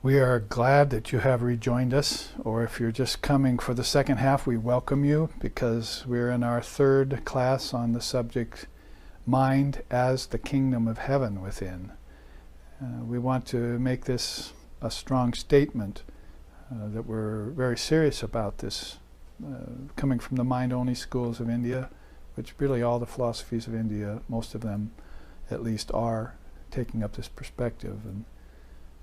We are glad that you have rejoined us, or if you're just coming for the second half, we welcome you because we're in our third class on the subject, Mind as the Kingdom of Heaven Within. We want to make this a strong statement that we're very serious about this, coming from the mind-only schools of India, which really all the philosophies of India, most of them at least, are taking up this perspective. And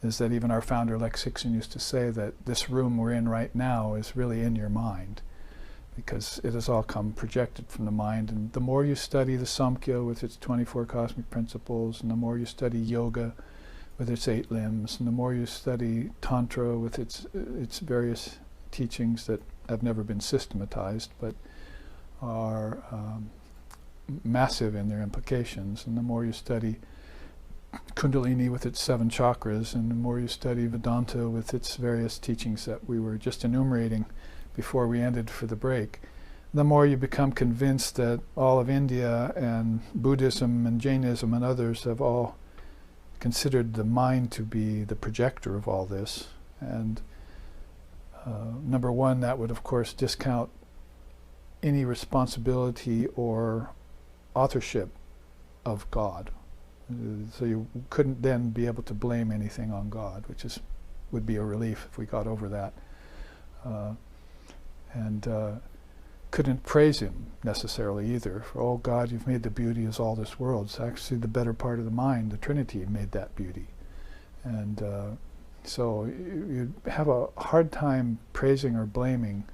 is that even our founder Lex Hixon used to say that this room we're in right now is really in your mind, because it has all come projected from the mind. And the more you study the Samkhya with its 24 cosmic principles, and the more you study yoga with its 8 limbs, and the more you study Tantra with its various teachings that have never been systematized but are massive in their implications, and the more you study Kundalini with its 7 chakras, and the more you study Vedanta with its various teachings that we were just enumerating before we ended for the break, the more you become convinced that all of India and Buddhism and Jainism and others have all considered the mind to be the projector of all this. And number one, that would of course discount any responsibility or authorship of God. So you couldn't then be able to blame anything on God, which would be a relief if we got over that. And couldn't praise him necessarily either. For, oh God, you've made the beauty as all this world. It's actually the better part of the mind, the Trinity, made that beauty. And so you have a hard time praising or blaming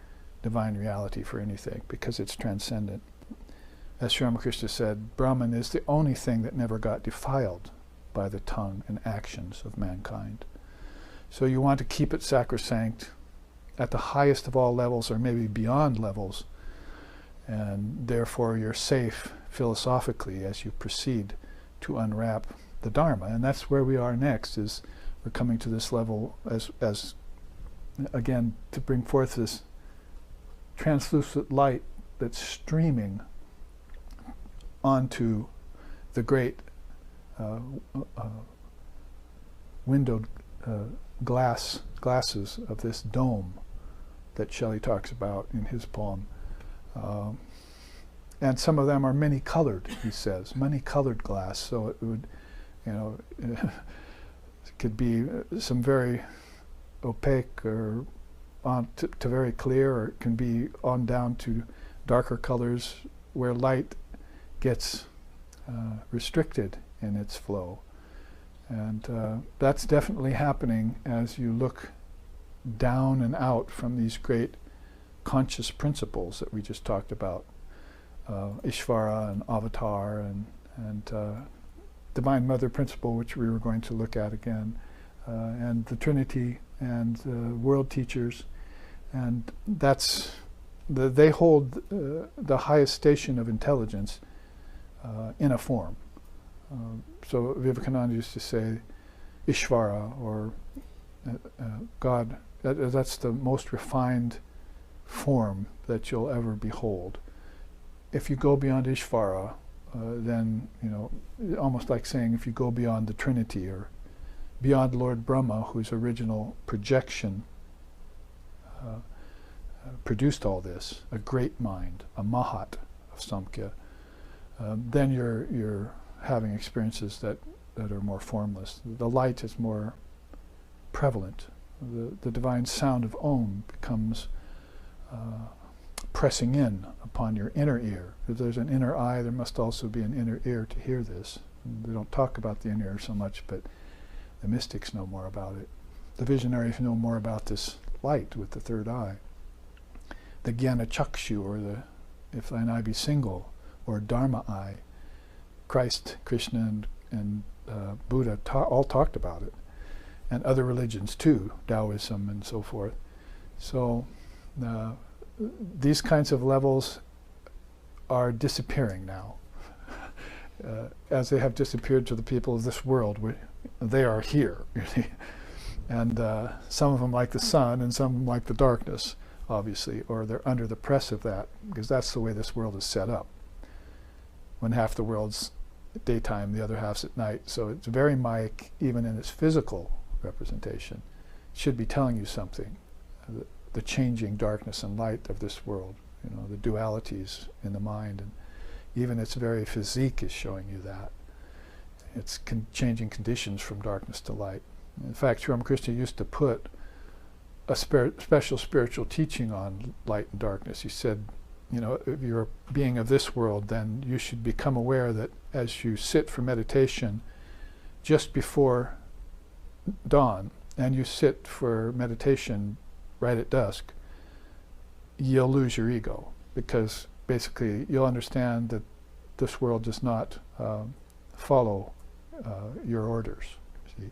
divine reality for anything, because it's transcendent. As Sri Ramakrishna said, Brahman is the only thing that never got defiled by the tongue and actions of mankind. So you want to keep it sacrosanct at the highest of all levels, or maybe beyond levels, and therefore you're safe philosophically as you proceed to unwrap the Dharma. And that's where we are next, is we're coming to this level as again, to bring forth this translucent light that's streaming onto the great windowed glasses of this dome that Shelley talks about in his poem. And some of them are many-colored, he says, many-colored glass. So it would, it could be some very opaque or on to very clear, or it can be on down to darker colors where light gets restricted in its flow. And that's definitely happening as you look down and out from these great conscious principles that we just talked about, Ishvara and Avatar and Divine Mother principle, which we were going to look at again, and the Trinity and world teachers. And that's they hold the highest station of intelligence in a form. So Vivekananda used to say Ishvara, or God, that's the most refined form that you'll ever behold. If you go beyond Ishvara, then, almost like saying if you go beyond the Trinity, or beyond Lord Brahma, whose original projection produced all this, a great mind, a Mahat of Samkhya, then you're having experiences that are more formless. The light is more prevalent. The divine sound of Om becomes pressing in upon your inner ear. If there's an inner eye, there must also be an inner ear to hear this. And we don't talk about the inner ear so much, but the mystics know more about it. The visionaries know more about this light with the third eye. The Jnana Chakshu, or the if thine eye be single, or Dharma eye. Christ, Krishna, and Buddha all talked about it, and other religions too, Taoism and so forth. So these kinds of levels are disappearing now, as they have disappeared to the people of this world. They are here, and some of them like the sun, and some like the darkness, obviously, or they're under the press of that, because that's the way this world is set up. When half the world's daytime, the other half's at night. So it's very Mayic even in its physical representation. should be telling you something. The changing darkness and light of this world, the dualities in the mind, and even its very physique is showing you that. It's changing conditions from darkness to light. In fact, Sri Ramakrishna used to put a special spiritual teaching on light and darkness. He said, if you're a being of this world, then you should become aware that as you sit for meditation just before dawn, and you sit for meditation right at dusk, you'll lose your ego, because basically you'll understand that this world does not follow your orders. See?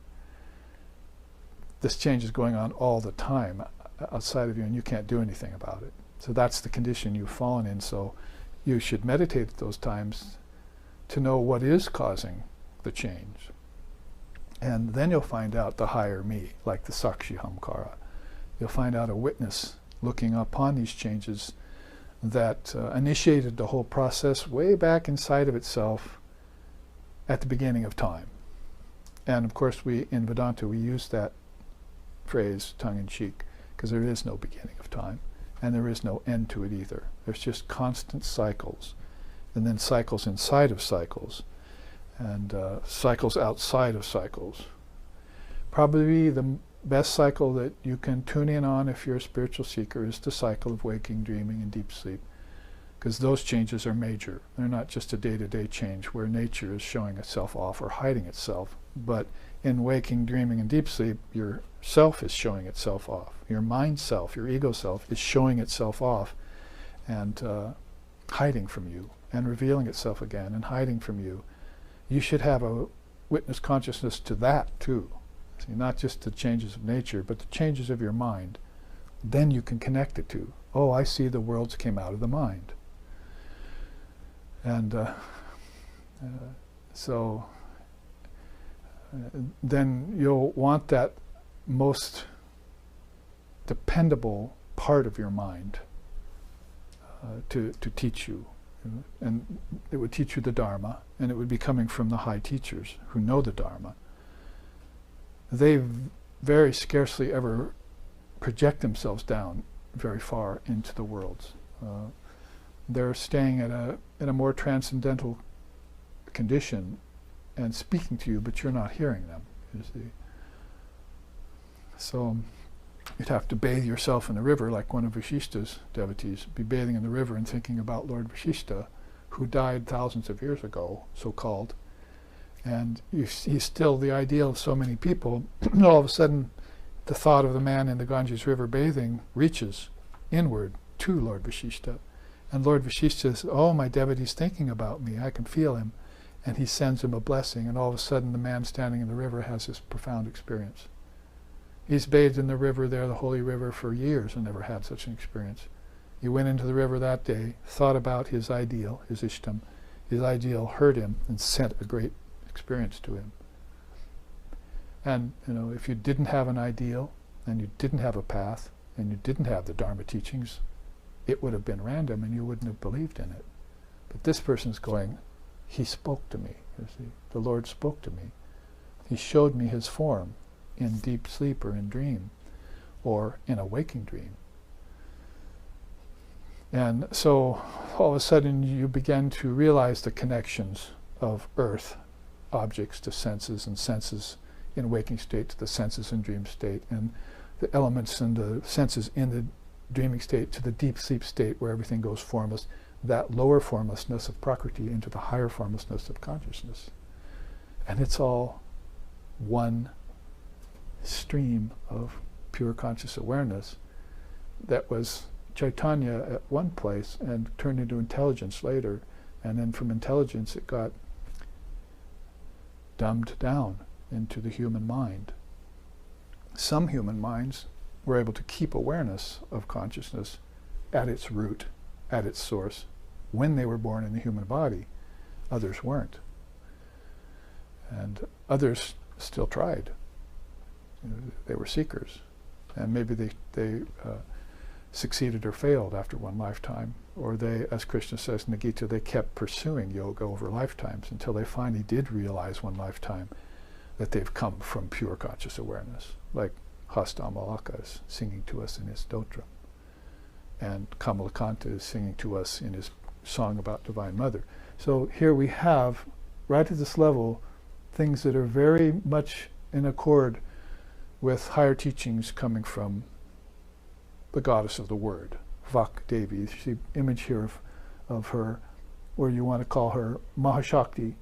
This change is going on all the time outside of you, and you can't do anything about it. So that's the condition you've fallen in. So you should meditate at those times to know what is causing the change. And then you'll find out the higher me, like the Sakshi Hamkara. You'll find out a witness looking upon these changes that initiated the whole process way back inside of itself at the beginning of time. And of course, in Vedanta, we use that phrase tongue-in-cheek, because there is no beginning of time, and there is no end to it either. There's just constant cycles, and then cycles inside of cycles, and cycles outside of cycles. Probably the best cycle that you can tune in on if you're a spiritual seeker is the cycle of waking, dreaming, and deep sleep, because those changes are major. They're not just a day-to-day change where nature is showing itself off or hiding itself, but in waking, dreaming, and deep sleep, your self is showing itself off. Your mind self, your ego self, is showing itself off and hiding from you, and revealing itself again and hiding from you. You should have a witness consciousness to that too. See, not just the changes of nature, but the changes of your mind. Then you can connect it to, oh, I see the worlds came out of the mind. And so then you'll want that most dependable part of your mind to teach you. And it would teach you the Dharma, and it would be coming from the high teachers who know the Dharma. They very scarcely ever project themselves down very far into the worlds. They're staying at a more transcendental condition and speaking to you, but you're not hearing them, you see. So you'd have to bathe yourself in the river like one of Vasishta's devotees, be bathing in the river and thinking about Lord Vasishta, who died thousands of years ago, so-called. And he's still the ideal of so many people. All of a sudden, the thought of the man in the Ganges River bathing reaches inward to Lord Vasishta. And Lord Vasishta says, oh, my devotee's thinking about me, I can feel him. And he sends him a blessing, and all of a sudden the man standing in the river has this profound experience. He's bathed in the river there, the holy river, for years and never had such an experience. He went into the river that day, thought about his ideal, his Ishtam. His ideal heard him and sent a great experience to him. And if you didn't have an ideal, and you didn't have a path, and you didn't have the Dharma teachings, it would have been random and you wouldn't have believed in it. But this person's going, he spoke to me, you see. The Lord spoke to me. He showed me his form in deep sleep or in dream, or in a waking dream. And so all of a sudden you begin to realize the connections of earth objects to senses, and senses in waking state to the senses in dream state, and the elements and the senses in the dreaming state to the deep sleep state where everything goes formless, that lower formlessness of Prakriti into the higher formlessness of consciousness. And it's all one stream of pure conscious awareness that was Chaitanya at one place and turned into intelligence later, and then from intelligence it got dumbed down into the human mind. Some human minds were able to keep awareness of consciousness at its root, at its source, when they were born in the human body. Others weren't. And others still tried. They were seekers. And maybe they succeeded or failed after one lifetime. Or they, as Krishna says in the Gita, they kept pursuing yoga over lifetimes until they finally did realize one lifetime that they've come from pure conscious awareness. Like Hastamalaka is singing to us in his Stotra. And Kamalakanta is singing to us in his song about Divine Mother. So here we have, right at this level, things that are very much in accord with higher teachings coming from the goddess of the word, Vak Devi. You see image here of her, where you want to call her Mahashakti,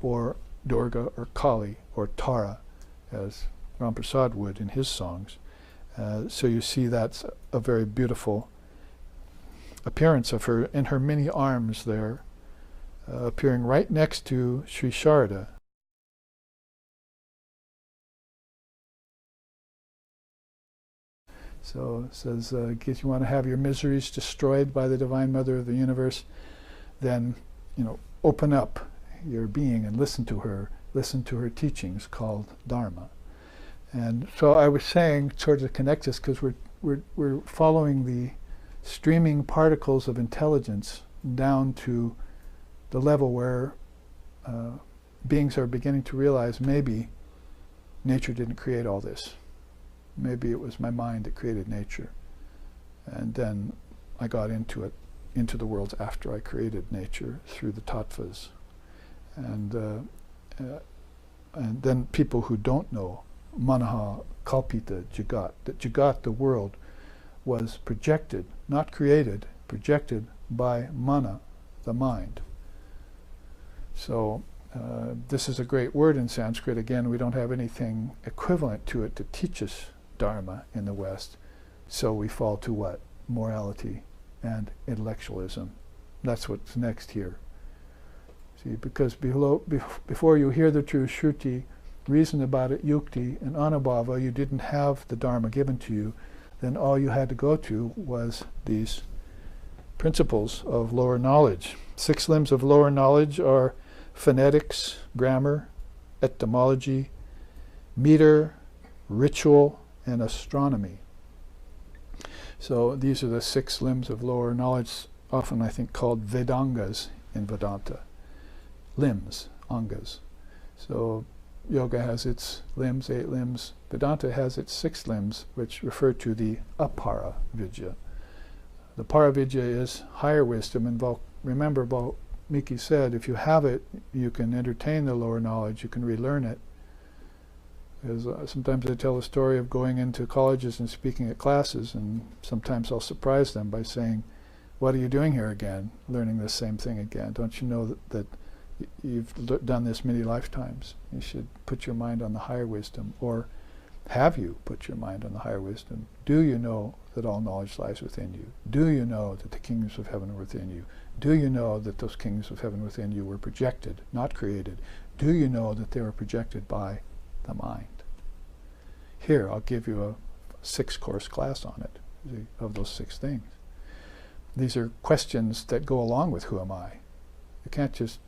or Durga, or Kali, or Tara, as Ram Prasad would in his songs. So you see that's a very beautiful appearance of her in her many arms there, appearing right next to Sri Sharda. So it says, if you want to have your miseries destroyed by the Divine Mother of the Universe, then, open up your being and listen to her teachings called Dharma. And so I was saying, sort of to connect this, because we're following the streaming particles of intelligence down to the level where beings are beginning to realize maybe nature didn't create all this. Maybe it was my mind that created nature. And then I got into the worlds after I created nature through the tattvas. And then people who don't know, manaha kalpita jagat, that jagat, the world, was projected, not created, projected by mana, the mind. So this is a great word in Sanskrit. Again, we don't have anything equivalent to it to teach us Dharma in the West. So we fall to what? Morality and intellectualism. That's what's next here. See, because before you hear the true Shruti, reason about it, yukti, and anubhava, you didn't have the Dharma given to you, then all you had to go to was these principles of lower knowledge. 6 limbs of lower knowledge are phonetics, grammar, etymology, meter, ritual, and astronomy. So these are the 6 limbs of lower knowledge, often I think called Vedangas in Vedanta. Limbs, angas. So yoga has its limbs, 8 limbs. Vedanta has its 6 limbs, which refer to the apara vidya. The paravidya is higher wisdom, and remember, Valmiki said, if you have it, you can entertain the lower knowledge, you can relearn it. Because sometimes I tell a story of going into colleges and speaking at classes, and sometimes I'll surprise them by saying, what are you doing here again, learning the same thing again? Don't you know that you've done this many lifetimes? You should put your mind on the higher wisdom. Or have you put your mind on the higher wisdom? Do you know that all knowledge lies within you? Do you know that the kingdoms of heaven are within you? Do you know that those kingdoms of heaven within you were projected, not created? Do you know that they were projected by the mind? Here, I'll give you a 6-course class on it, of those 6 things. These are questions that go along with who am I? You can't just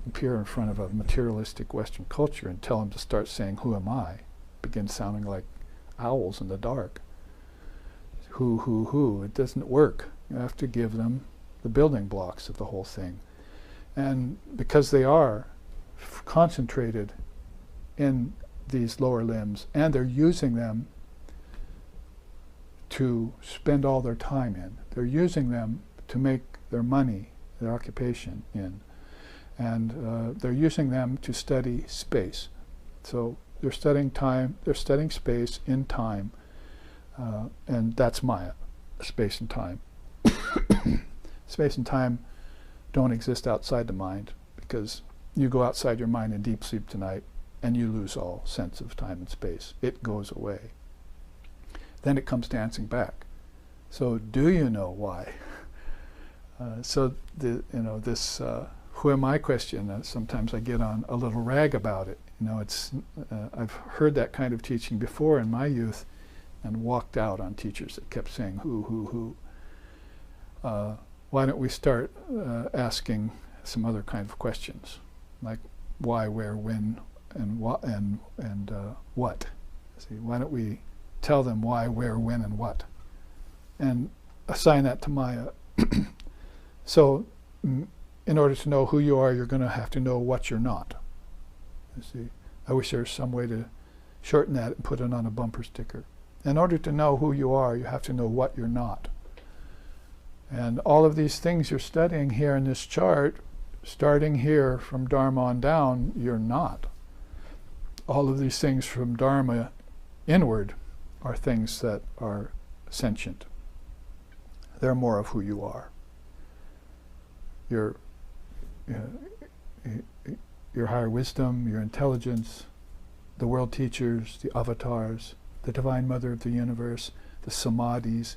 appear in front of a materialistic Western culture and tell them to start saying, who am I? Begin sounding like owls in the dark. Who? It doesn't work. You have to give them the building blocks of the whole thing. And because they are concentrated in these lower limbs, and they're using them to spend all their time in. They're using them to make their money, their occupation in. And they're using them to study space. So they're studying time, they're studying space in time, and that's Maya, space and time. Space and time don't exist outside the mind, because you go outside your mind in deep sleep tonight, and you lose all sense of time and space. It goes away. Then it comes dancing back. So do you know why? So this who am I question, sometimes I get on a little rag about it. I've heard that kind of teaching before in my youth, and walked out on teachers that kept saying who. Why don't we start asking some other kind of questions, like why, where, when, and what, and what? See, why don't we tell them why, where, when, and what, and assign that to Maya. So, in order to know who you are, you're going to have to know what you're not. You see, I wish there was some way to shorten that and put it on a bumper sticker. In order to know who you are, you have to know what you're not. And all of these things you're studying here in this chart, starting here from Dharma on down, you're not. All of these things from Dharma inward are things that are sentient. They're more of who you are. Your higher wisdom, your intelligence, the world teachers, the avatars, the Divine Mother of the Universe, the samadhis,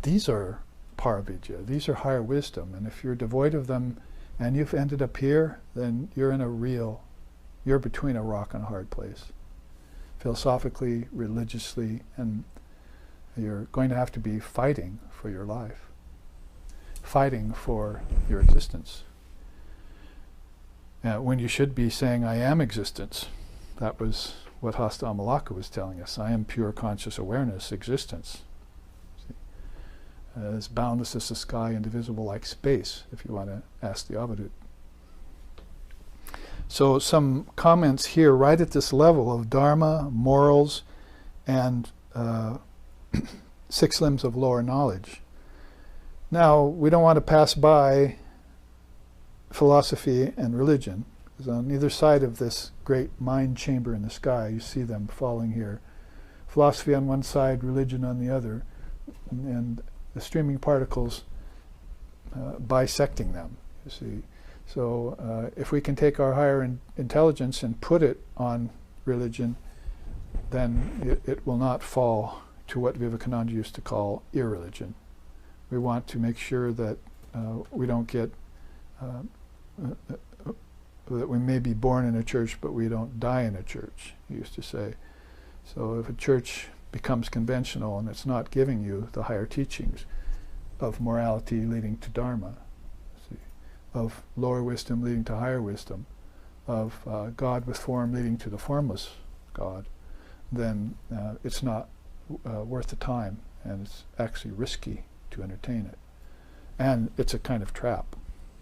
these are paravidya, these are higher wisdom. And if you're devoid of them and you've ended up here, then you're between a rock and a hard place. Philosophically, religiously, and you're going to have to be fighting for your life, fighting for your existence. When you should be saying, I am existence. That was what Hasta Amalaka was telling us. I am pure conscious awareness, existence. As boundless as the sky, indivisible like space, if you want to ask the Avadut. So some comments here right at this level of Dharma, morals, and 6 limbs of lower knowledge. Now, we don't want to pass by philosophy and religion, because on either side of this great mind chamber in the sky, you see them falling here. Philosophy on one side, religion on the other, and the streaming particles bisecting them, you see. So if we can take our higher intelligence and put it on religion, then it will not fall to what Vivekananda used to call irreligion. We want to make sure that we don't get, that we may be born in a church, but we don't die in a church, he used to say. So if a church becomes conventional and it's not giving you the higher teachings of morality leading to Dharma, of lower wisdom leading to higher wisdom, of God with form leading to the formless God, then it's not worth the time, and it's actually risky to entertain it. And it's a kind of trap.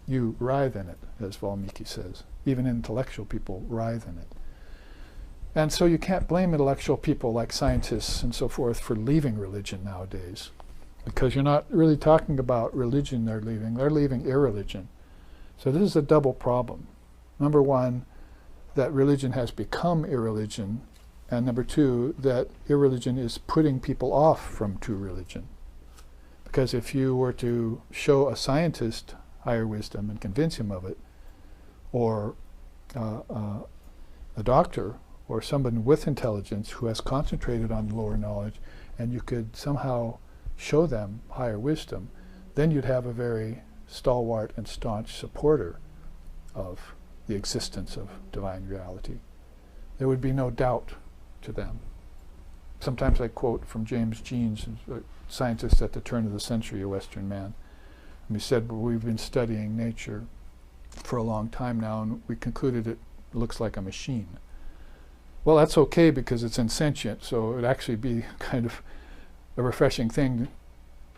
You writhe in it, as Valmiki says. Even intellectual people writhe in it. And so you can't blame intellectual people like scientists and so forth for leaving religion nowadays, because you're not really talking about religion they're leaving irreligion. So this is a double problem. Number one, that religion has become irreligion, and number two, that irreligion is putting people off from true religion. Because if you were to show a scientist higher wisdom and convince him of it, or a doctor, or someone with intelligence who has concentrated on lower knowledge, and you could somehow show them higher wisdom, then you'd have a very stalwart and staunch supporter of the existence of divine reality. There would be no doubt to them. Sometimes I quote from James Jeans, a scientist at the turn of the century, a Western man. And he said, well, we've been studying nature for a long time now, and we concluded it looks like a machine. Well, that's okay because it's insentient, so it would actually be kind of a refreshing thing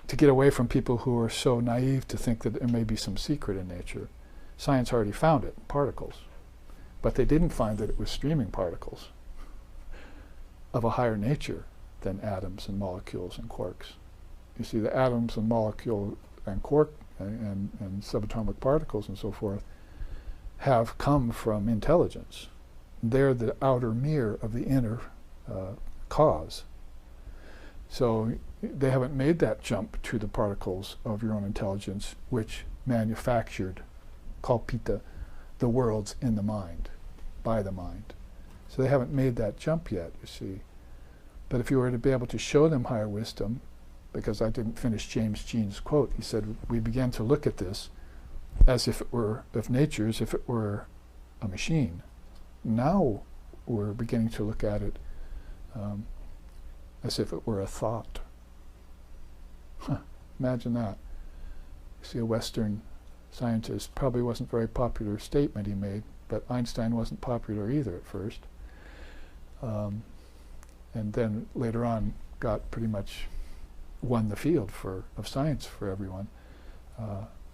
to get away from people who are so naive to think that there may be some secret in nature. Science already found it, particles. But they didn't find that it was streaming particles of a higher nature than atoms and molecules and quarks. You see, the atoms and molecule and quark and subatomic particles and so forth have come from intelligence. They're the outer mirror of the inner cause. So they haven't made that jump to the particles of your own intelligence, which manufactured, kalpita, the worlds in the mind, by the mind. So they haven't made that jump yet, you see. But if you were to be able to show them higher wisdom, because I didn't finish James Jean's quote, he said, we began to look at this as if it were of nature, as if it were a machine. Now we're beginning to look at it as if it were a thought. Imagine that. You see, a Western scientist, probably wasn't a very popular statement he made, but Einstein wasn't popular either at first. And then later on got pretty much won the field of science for everyone.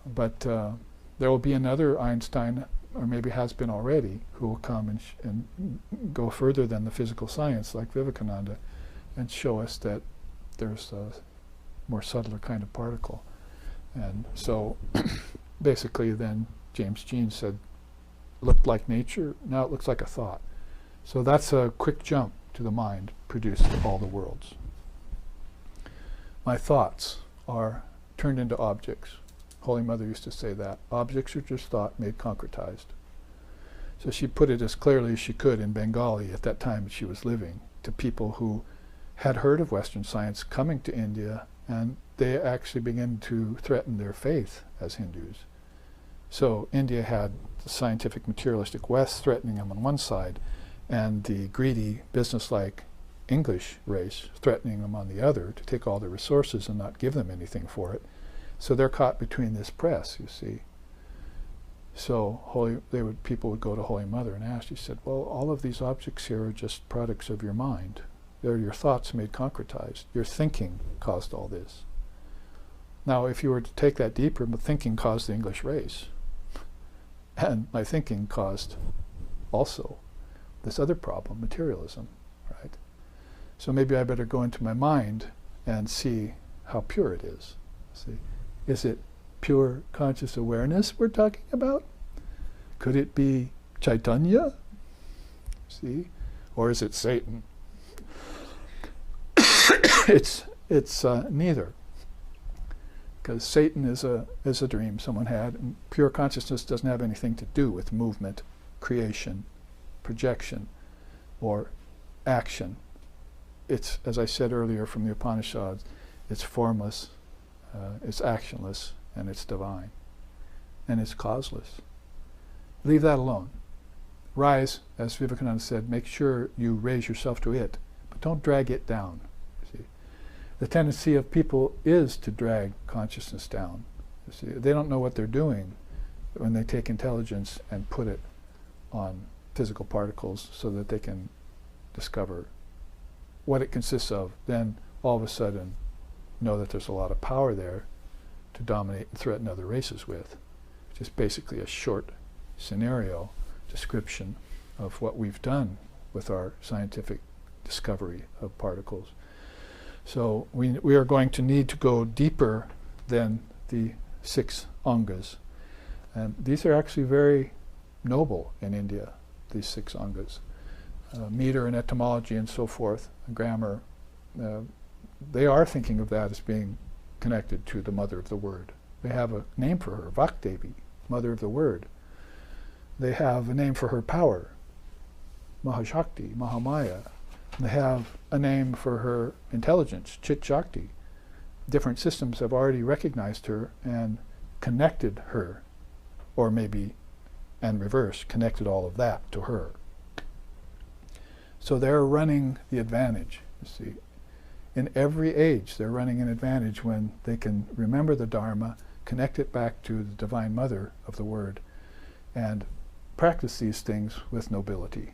But there will be another Einstein, or maybe has been already, who will come and go further than the physical science, like Vivekananda, and show us that there's a more subtler kind of particle. And so basically then James Jean said, looked like nature, now it looks like a thought. So that's a quick jump to the mind, produced all the worlds. My thoughts are turned into objects. Holy Mother used to say that. Objects are just thought made concretized. So she put it as clearly as she could in Bengali at that time she was living to people who had heard of Western science coming to India, and they actually began to threaten their faith as Hindus. So India had the scientific materialistic West threatening them on one side, and the greedy, businesslike English race threatening them on the other to take all their resources and not give them anything for it. So they're caught between this press, you see. So people would go to Holy Mother and ask. She said, well, all of these objects here are just products of your mind. They're your thoughts made concretized. Your thinking caused all this. Now, if you were to take that deeper, my thinking caused the English race. And my thinking caused also this other problem, materialism, right? So maybe I better go into my mind and see how pure it is. See, is it pure conscious awareness we're talking about? Could it be Chaitanya? See? Or is it Satan? It's neither. Because Satan is a dream someone had, and pure consciousness doesn't have anything to do with movement, creation, projection, or action. It's, as I said earlier from the Upanishads, it's formless, it's actionless, and it's divine. And it's causeless. Leave that alone. Rise, as Vivekananda said, make sure you raise yourself to it, but don't drag it down. See? The tendency of people is to drag consciousness down. You see? They don't know what they're doing when they take intelligence and put it on physical particles so that they can discover what it consists of. Then all of a sudden know that there's a lot of power there to dominate and threaten other races with, which is basically a short scenario description of what we've done with our scientific discovery of particles. So we are going to need to go deeper than the 6 angas. And these are actually very noble in India, these 6 angas. Meter and etymology and so forth, grammar, they are thinking of that as being connected to the Mother of the Word. They have a name for her, Vakdevi, Mother of the Word. They have a name for her power, Mahashakti, Mahamaya. They have a name for her intelligence, Chit Shakti. Different systems have already recognized her and connected her, or maybe, and reverse, connected all of that to her. So they're running the advantage, you see. In every age, they're running an advantage when they can remember the Dharma, connect it back to the Divine Mother of the Word, and practice these things with nobility.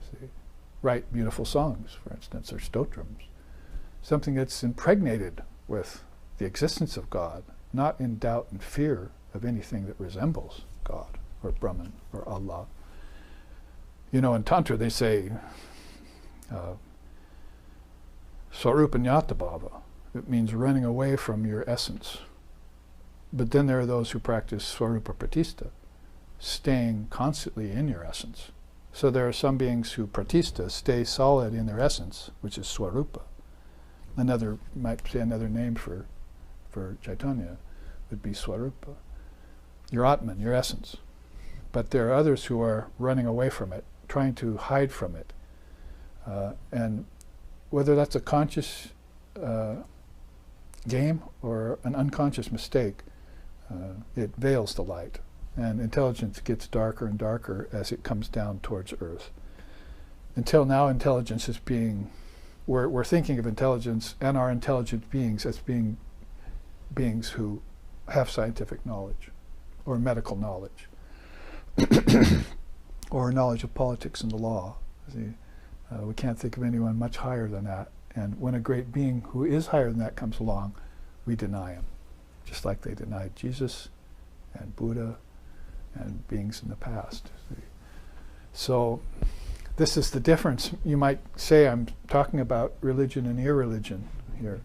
See? Write beautiful songs, for instance, or stotrams. Something that's impregnated with the existence of God, not in doubt and fear of anything that resembles God, or Brahman, or Allah. You know, in Tantra they say, Swarupa Nyata Bhava. It means running away from your essence. But then there are those who practice Swarupa Pratistha, staying constantly in your essence. So there are some beings who Pratistha, stay solid in their essence, which is Swarupa. Another, might say another name for Chaitanya would be Swarupa. Your Atman, your essence. But there are others who are running away from it, trying to hide from it. And whether that's a conscious game or an unconscious mistake, it veils the light. And intelligence gets darker and darker as it comes down towards Earth. Until now, intelligence is being, we're thinking of intelligence and our intelligent beings as being beings who have scientific knowledge or medical knowledge or knowledge of politics and the law. See? We can't think of anyone much higher than that. And when a great being who is higher than that comes along, we deny him, just like they denied Jesus and Buddha and beings in the past. See? So this is the difference. You might say I'm talking about religion and irreligion here.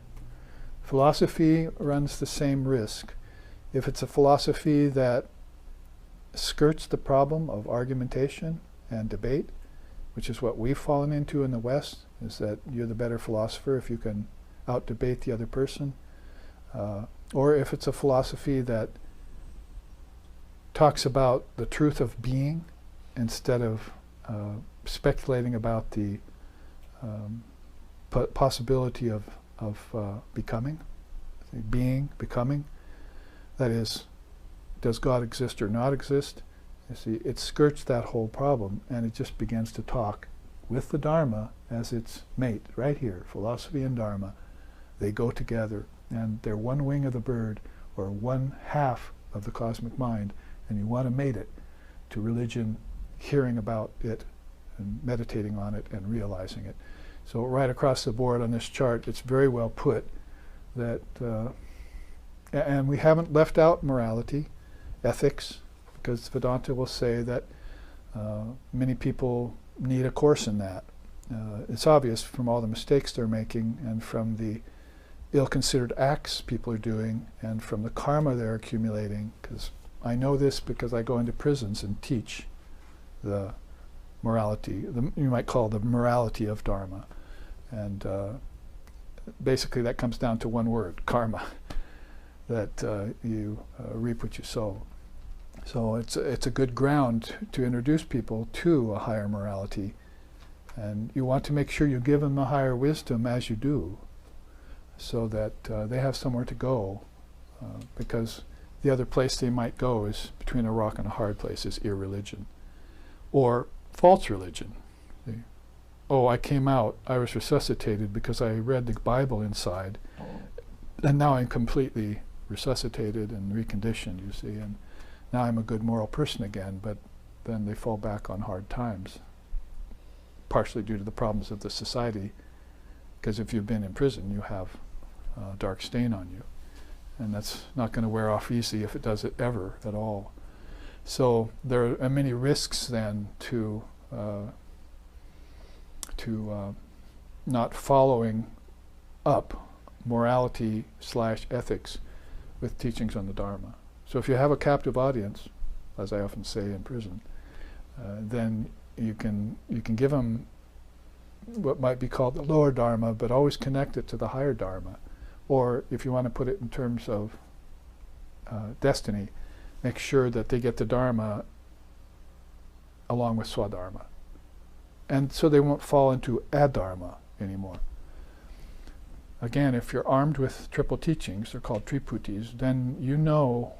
Philosophy runs the same risk. If it's a philosophy that skirts the problem of argumentation and debate, which is what we've fallen into in the West, is that you're the better philosopher if you can out-debate the other person, or if it's a philosophy that talks about the truth of being instead of speculating about the possibility of becoming, becoming. That is, does God exist or not exist? You see, it skirts that whole problem, and it just begins to talk with the Dharma as its mate, right here. Philosophy and Dharma, they go together, and they're one wing of the bird, or one half of the cosmic mind, and you want to mate it to religion, hearing about it, and meditating on it, and realizing it. So right across the board on this chart, it's very well put that, and we haven't left out morality, ethics, because Vedanta will say that many people need a course in that. It's obvious from all the mistakes they're making, and from the ill-considered acts people are doing, and from the karma they're accumulating, because I know this because I go into prisons and teach the morality, you might call the morality of Dharma. And basically that comes down to one word, karma, that you reap what you sow. So it's a good ground to introduce people to a higher morality, and you want to make sure you give them a higher wisdom as you do, so that they have somewhere to go, because the other place they might go is between a rock and a hard place, is irreligion, or false religion. See? Oh, I came out, I was resuscitated because I read the Bible inside, and now I'm completely resuscitated and reconditioned, you see, and now I'm a good moral person again, but then they fall back on hard times, partially due to the problems of the society, because if you've been in prison, you have a dark stain on you, and that's not going to wear off easy if it does it ever at all. So there are many risks then to not following up morality / ethics with teachings on the Dharma. So if you have a captive audience, as I often say in prison, then you can give them what might be called the lower Dharma, but always connect it to the higher Dharma. Or if you want to put it in terms of destiny, make sure that they get the Dharma along with Swadharma. And so they won't fall into adharma anymore. Again, if you're armed with triple teachings, they're called triputis, then you know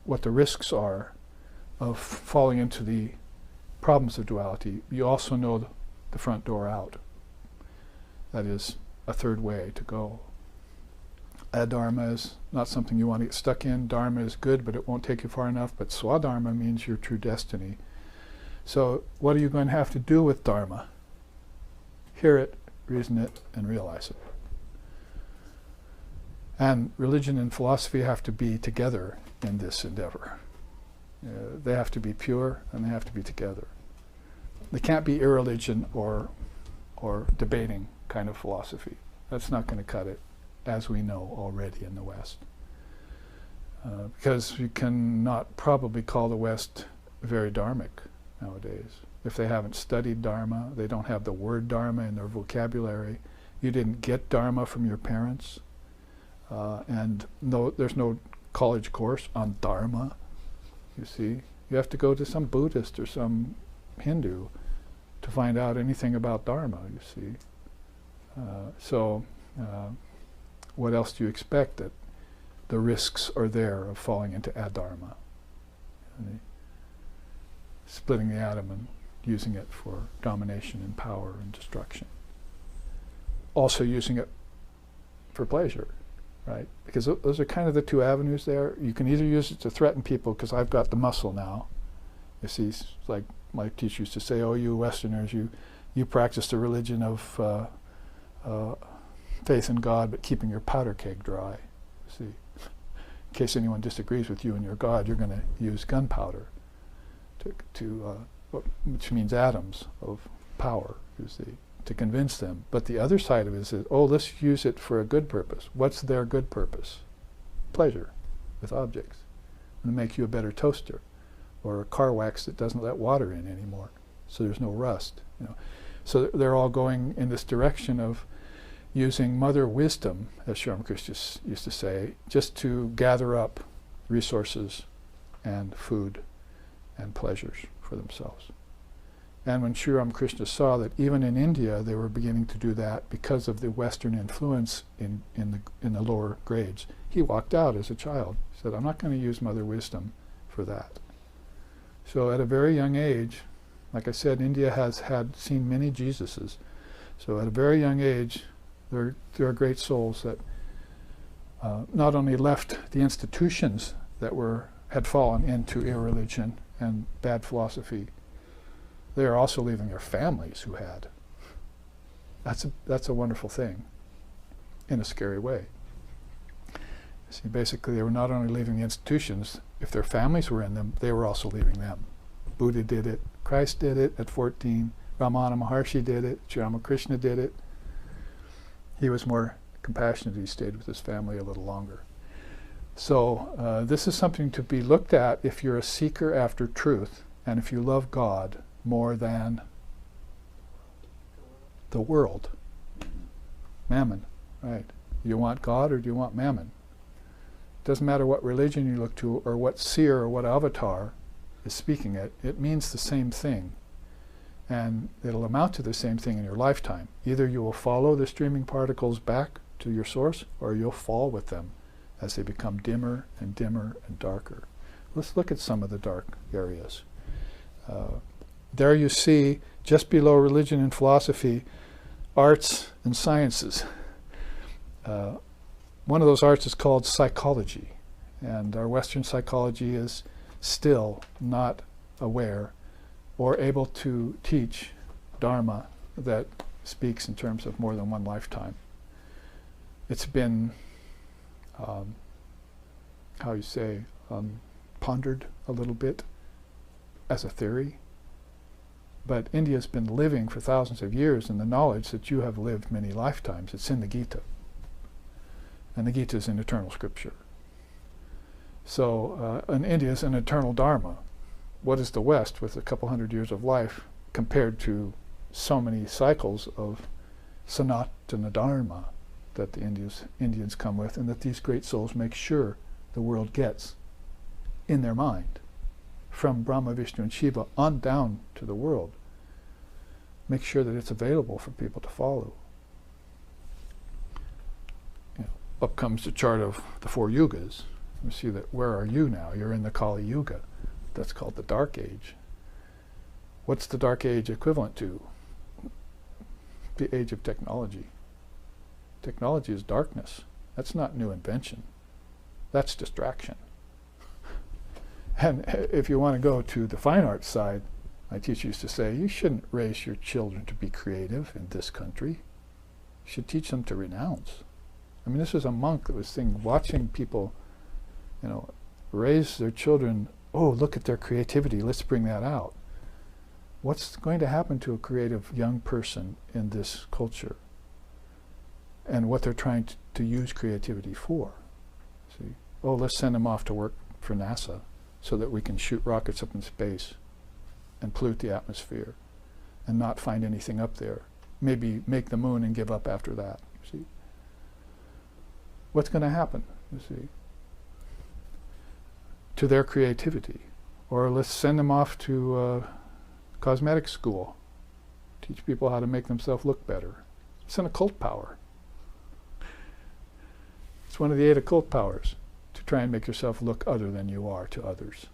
what the risks are of falling into the problems of duality. You also know the front door out. That is a third way to go. Adharma is not something you want to get stuck in. Dharma is good, but it won't take you far enough. But Swadharma means your true destiny. So what are you going to have to do with Dharma? Hear it, reason it, and realize it. And religion and philosophy have to be together in this endeavor. They have to be pure, and they have to be together. They can't be irreligion or debating kind of philosophy. That's not going to cut it, as we know already in the West. Because you cannot probably call the West very dharmic nowadays. If they haven't studied Dharma, they don't have the word Dharma in their vocabulary. You didn't get Dharma from your parents. And there's no college course on Dharma, you see. You have to go to some Buddhist or some Hindu to find out anything about Dharma, you see. So what else do you expect? That the risks are there of falling into adharma, splitting the atom and using it for domination and power and destruction. Also using it for pleasure, right? Because those are kind of the two avenues there. You can either use it to threaten people because I've got the muscle now. You see, it's like my teacher used to say, oh, you Westerners, you practice the religion of faith in God, but keeping your powder keg dry. See, in case anyone disagrees with you and your God, you're going to use gunpowder, which means atoms of power, you see, to convince them. But the other side of it is, oh, let's use it for a good purpose. What's their good purpose? Pleasure with objects. And make you a better toaster, or a car wax that doesn't let water in anymore, so there's no rust. So they're all going in this direction of using mother wisdom, as Sri Ramakrishna used to say, just to gather up resources and food and pleasures for themselves. And when Sri Ramakrishna saw that even in India they were beginning to do that because of the Western influence in the lower grades, he walked out as a child. He said, I'm not going to use mother wisdom for that. So at a very young age, like I said, India has seen many Jesuses. So at a very young age, there are great souls that not only left the institutions that had fallen into irreligion and bad philosophy, they are also leaving their families who had. That's a wonderful thing, in a scary way. See, basically, they were not only leaving the institutions, if their families were in them, they were also leaving them. Buddha did it, Christ did it at 14, Ramana Maharshi did it, Sri Ramakrishna did it. He was more compassionate, he stayed with his family a little longer. So this is something to be looked at if you're a seeker after truth, and if you love God more than the world. Mammon, right. You want God or do you want mammon? It doesn't matter what religion you look to or what seer or what avatar is speaking it. It means the same thing. And it'll amount to the same thing in your lifetime. Either you will follow the streaming particles back to your source, or you'll fall with them as they become dimmer and dimmer and darker. Let's look at some of the dark areas. There you see, just below religion and philosophy, arts and sciences. One of those arts is called psychology, and our Western psychology is still not aware or able to teach Dharma that speaks in terms of more than one lifetime. It's been, pondered a little bit as a theory, but India's been living for thousands of years in the knowledge that you have lived many lifetimes. It's in the Gita. And the Gita is an eternal scripture. So, and India is an eternal Dharma. What is the West with a couple hundred years of life compared to so many cycles of Sanatana Dharma that the Indians come with, and that these great souls make sure the world gets in their mind, from Brahma, Vishnu, and Shiva on down to the world. Make sure that it's available for people to follow. Up comes the chart of the 4 yugas. You see that, where are you now? You're in the Kali Yuga. That's called the Dark Age. What's the Dark Age equivalent to? The age of technology. Technology is darkness. That's not new invention. That's distraction. And if you want to go to the fine arts side, my teacher used to say, you shouldn't raise your children to be creative in this country. You should teach them to renounce. I mean, this was a monk that was watching people, raise their children. Oh, look at their creativity. Let's bring that out. What's going to happen to a creative young person in this culture? And what they're trying to use creativity for. See? Oh, let's send them off to work for NASA so that we can shoot rockets up in space and pollute the atmosphere and not find anything up there. Maybe make the moon and give up after that. See? What's going to happen, you see, to their creativity? Or let's send them off to cosmetic school, teach people how to make themselves look better. It's an occult power. It's one of the 8 occult powers, to try and make yourself look other than you are to others.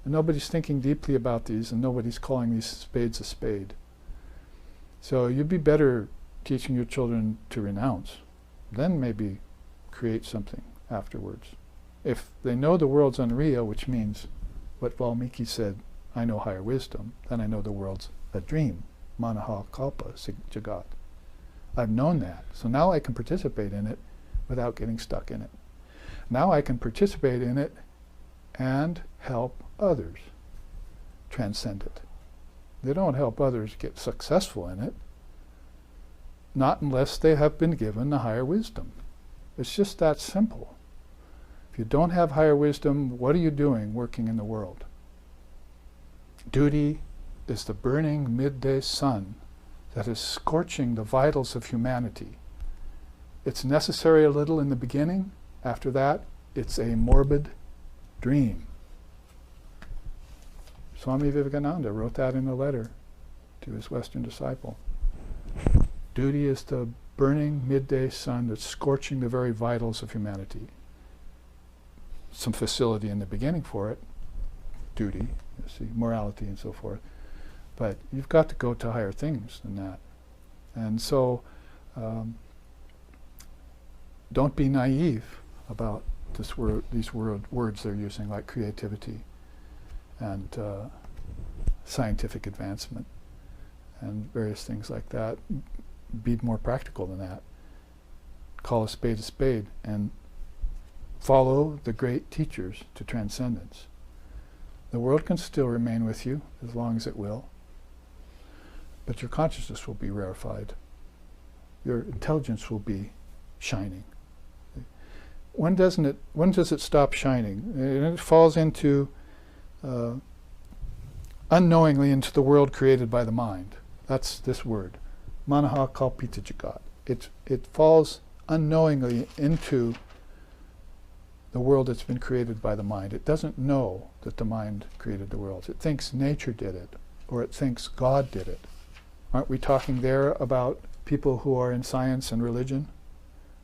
And nobody's thinking deeply about these, and nobody's calling these spades a spade. So you'd be better teaching your children to renounce, then maybe create something afterwards. If they know the world's unreal, which means what Valmiki said, I know higher wisdom, then I know the world's a dream. Manaha kalpa jagat. I've known that, so now I can participate in it without getting stuck in it. Now I can participate in it and help others transcend it. They don't help others get successful in it. Not unless they have been given the higher wisdom. It's just that simple. If you don't have higher wisdom, what are you doing working in the world? Duty is the burning midday sun that is scorching the vitals of humanity. It's necessary a little in the beginning. After that, it's a morbid dream. Swami Vivekananda wrote that in a letter to his Western disciple. Duty is the burning midday sun that's scorching the very vitals of humanity. Some facility in the beginning for it, duty, you see, morality and so forth. But you've got to go to higher things than that. And so don't be naive about these words they're using, like creativity and scientific advancement and various things like that. Be more practical than that. Call a spade and follow the great teachers to transcendence. The world can still remain with you as long as it will, but your consciousness will be rarefied. Your intelligence will be shining. When does it stop shining? It falls into unknowingly into the world created by the mind. That's this word, manaha kalpita jagat. It falls unknowingly into the world that's been created by the mind. It doesn't know that the mind created the world. It thinks nature did it, or it thinks God did it. Aren't we talking there about people who are in science and religion?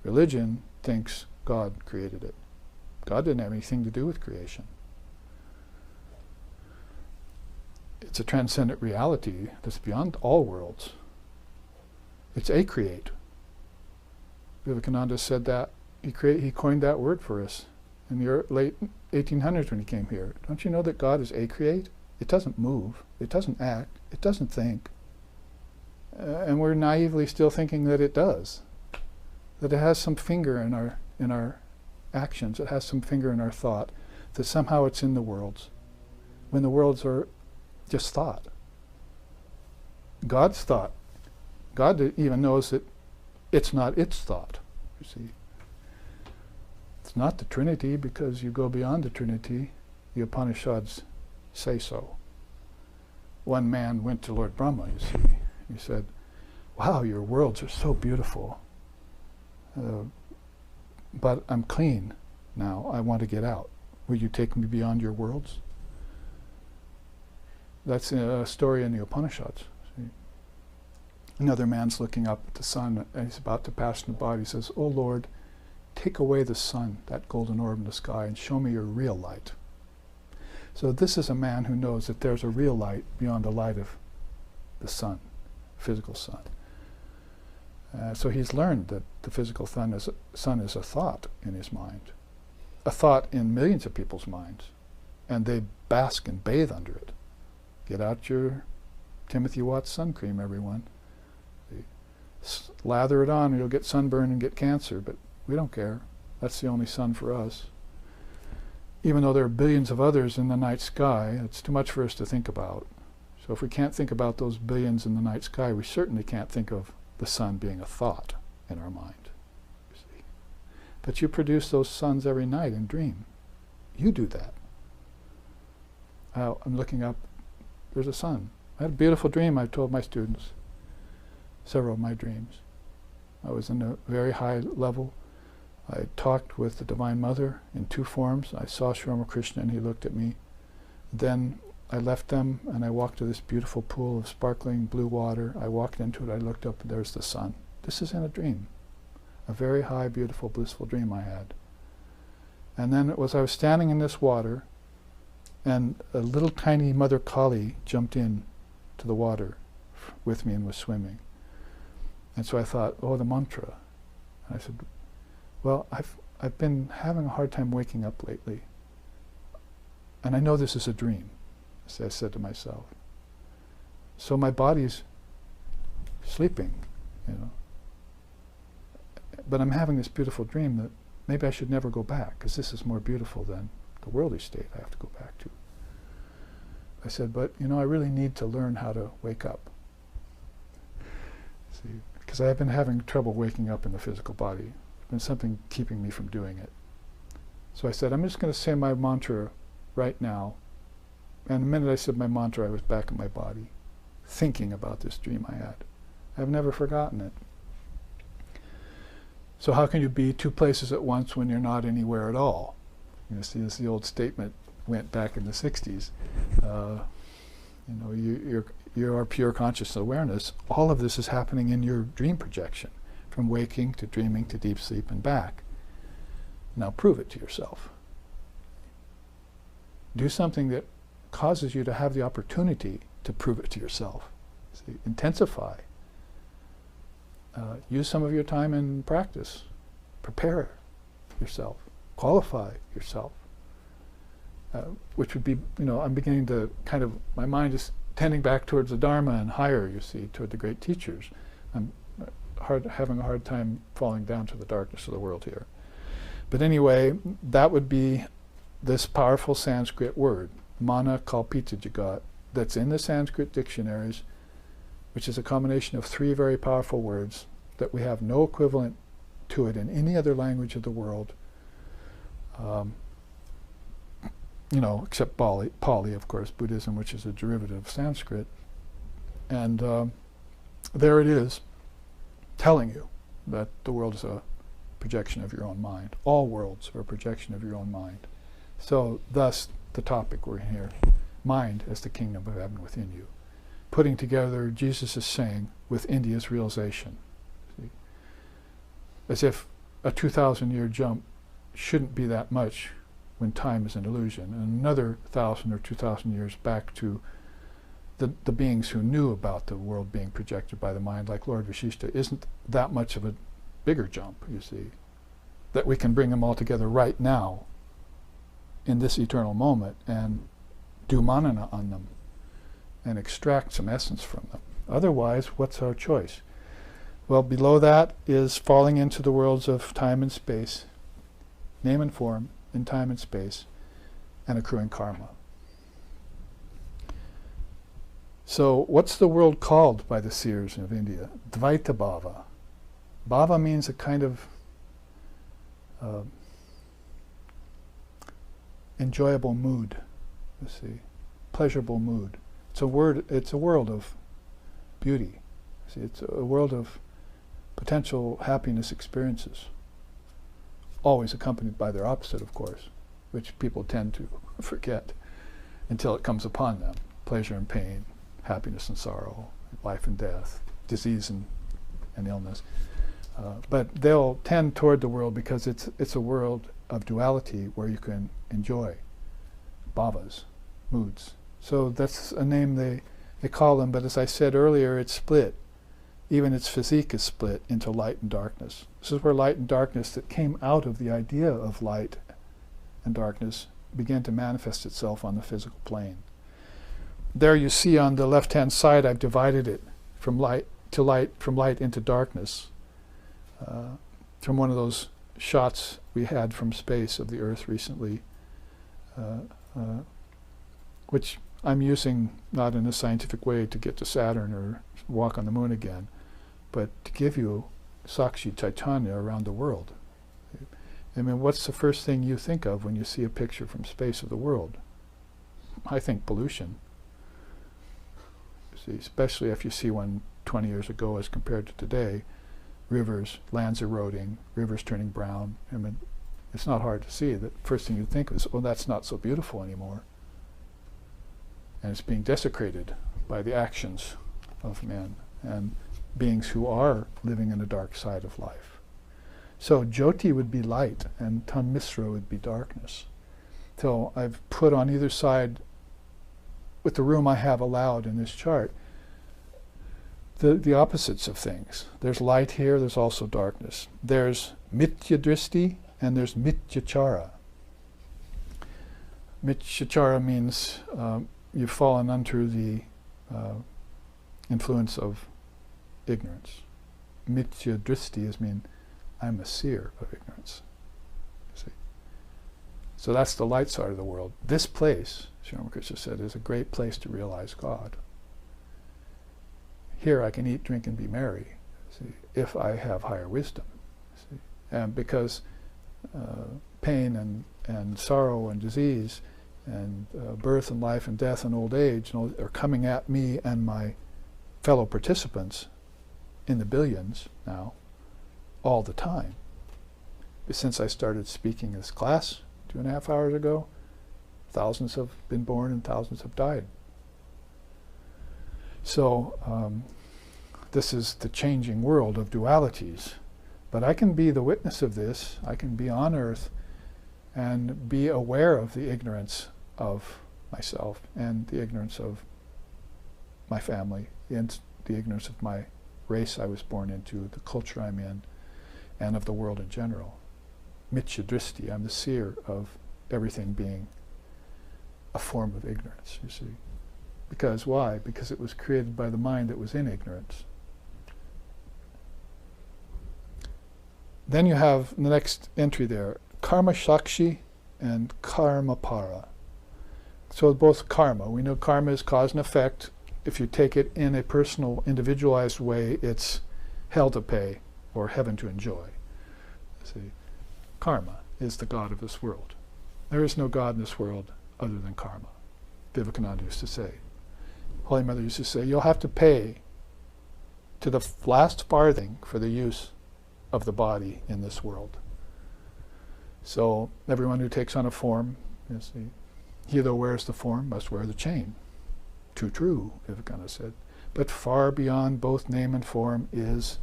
Religion thinks God created it. God didn't have anything to do with creation. It's a transcendent reality that's beyond all worlds. It's a-create. Vivekananda said that. He coined that word for us in the late 1800s when he came here. Don't you know that God is a-create? It doesn't move. It doesn't act. It doesn't think. And we're naively still thinking that it does. That it has some finger in our actions. It has some finger in our thought. That somehow it's in the worlds. When the worlds are just thought. God's thought. God even knows that it's not its thought, you see. It's not the Trinity because you go beyond the Trinity. The Upanishads say so. One man went to Lord Brahma, you see. He said, wow, your worlds are so beautiful. But I'm clean now. I want to get out. Will you take me beyond your worlds? That's a story in the Upanishads. See? Another man's looking up at the sun and he's about to pass in the body. He says, oh Lord, take away the sun, that golden orb in the sky, and show me your real light. So this is a man who knows that there's a real light beyond the light of the sun, physical sun. So he's learned that the physical sun is a thought in his mind, a thought in millions of people's minds, and they bask and bathe under it. Get out your Timothy Watts sun cream, everyone. Lather it on and you'll get sunburn and get cancer, but we don't care. That's the only sun for us. Even though there are billions of others in the night sky, it's too much for us to think about. So if we can't think about those billions in the night sky, we certainly can't think of the sun being a thought in our mind. You see. But you produce those suns every night in dream. You do that. I'm looking up. There's a sun. I had a beautiful dream, I've told my students. Several of my dreams. I was in a very high level. I talked with the Divine Mother in two forms. I saw Sri Ramakrishna and he looked at me. Then I left them and I walked to this beautiful pool of sparkling blue water. I walked into it, I looked up and there's the sun. This is in a dream. A very high, beautiful, blissful dream I had. And then it was I was standing in this water and a little tiny Mother Kali jumped in to the water with me and was swimming. And so I thought, oh, the mantra. And I said, well, I've been having a hard time waking up lately. And I know this is a dream, as I said to myself. So my body's sleeping, you know. But I'm having this beautiful dream that maybe I should never go back, because this is more beautiful than the worldly state I have to go back to. I said, but you know, I really need to learn how to wake up. See, because I've been having trouble waking up in the physical body. There's been something keeping me from doing it. So I said, I'm just going to say my mantra right now. And the minute I said my mantra, I was back in my body, thinking about this dream I had. I've never forgotten it. So how can you be two places at once when you're not anywhere at all? You see, this the old statement went back in the 60s. You know, you are pure conscious awareness. All of this is happening in your dream projection, from waking to dreaming to deep sleep and back. Now prove it to yourself. Do something that causes you to have the opportunity to prove it to yourself. See, intensify. Use some of your time in practice. Prepare yourself. Qualify yourself. Which would be, you know, I'm beginning to kind of, my mind is tending back towards the Dharma and higher, you see, toward the great teachers. I'm having a hard time falling down to the darkness of the world here. But anyway, that would be this powerful Sanskrit word, mana kalpita jagat, that's in the Sanskrit dictionaries, which is a combination of three very powerful words that we have no equivalent to it in any other language of the world. You know, except Pali, of course, Buddhism, which is a derivative of Sanskrit. And there it is, telling you that the world is a projection of your own mind. All worlds are a projection of your own mind. So, thus, the topic we're in here, mind as the kingdom of heaven within you. Putting together, Jesus is saying, with India's realization. See? As if a 2,000-year jump shouldn't be that much when time is an illusion, and another 1,000 or 2,000 years back to the beings who knew about the world being projected by the mind, like Lord Vashishta, isn't that much of a bigger jump, you see, that we can bring them all together right now in this eternal moment and do manana on them and extract some essence from them. Otherwise, what's our choice? Well, below that is falling into the worlds of time and space, name and form, in time and space, and accruing karma. So what's the world called by the seers of India? Dvaita bhava. Bhava means a kind of enjoyable mood, you see, pleasurable mood. It's a world of beauty. See, it's a world of potential happiness experiences, always accompanied by their opposite, of course, which people tend to forget until it comes upon them. Pleasure and pain, happiness and sorrow, life and death, disease and illness. But they'll tend toward the world because it's a world of duality where you can enjoy bhavas, moods. So that's a name they call them, but as I said earlier, it's split. Even its physique is split into light and darkness. This is where light and darkness that came out of the idea of light and darkness began to manifest itself on the physical plane. There you see on the left-hand side, I've divided it from light to light, from light into darkness, from one of those shots we had from space of the Earth recently, which I'm using not in a scientific way to get to Saturn or walk on the moon again, but to give you Sakshi Chaitanya around the world. I mean, what's the first thing you think of when you see a picture from space of the world? I think pollution. See, especially if you see one 20 years ago as compared to today, rivers, lands eroding, rivers turning brown. I mean, it's not hard to see that first thing you think is, well, that's not so beautiful anymore. And it's being desecrated by the actions of men and beings who are living in the dark side of life. So Jyoti would be light and Tanmisra would be darkness. So I've put on either side, with the room I have allowed in this chart, the opposites of things. There's light here, there's also darkness. There's Mithya Dristi and there's Mityachara. Mityachara means you've fallen under the influence of ignorance. Mithya Dristi means I'm a seer of ignorance. See? So that's the light side of the world. This place, Sri Ramakrishna said, is a great place to realize God. Here I can eat, drink, and be merry, see, if I have higher wisdom. See. And because pain and sorrow and disease and birth and life and death and old age are coming at me and my fellow participants in the billions now, all the time. But since I started speaking this class 2.5 hours ago, thousands have been born and thousands have died. So this is the changing world of dualities. But I can be the witness of this. I can be on earth and be aware of the ignorance of myself and the ignorance of my family, and the ignorance of my race I was born into, the culture I'm in, and of the world in general. Mithya dristi, I'm the seer of everything being a form of ignorance, you see. Because why? Because it was created by the mind that was in ignorance. Then you have the next entry there, karma shakshi and karma para. So both karma, we know karma is cause and effect. If you take it in a personal, individualized way, it's hell to pay or heaven to enjoy. See, karma is the God of this world. There is no God in this world other than karma. Vivekananda used to say. Holy Mother used to say, you'll have to pay to the last farthing for the use of the body in this world. So everyone who takes on a form, you see, he that wears the form must wear the chain. Too true, Vivekananda said. But far beyond both name and form is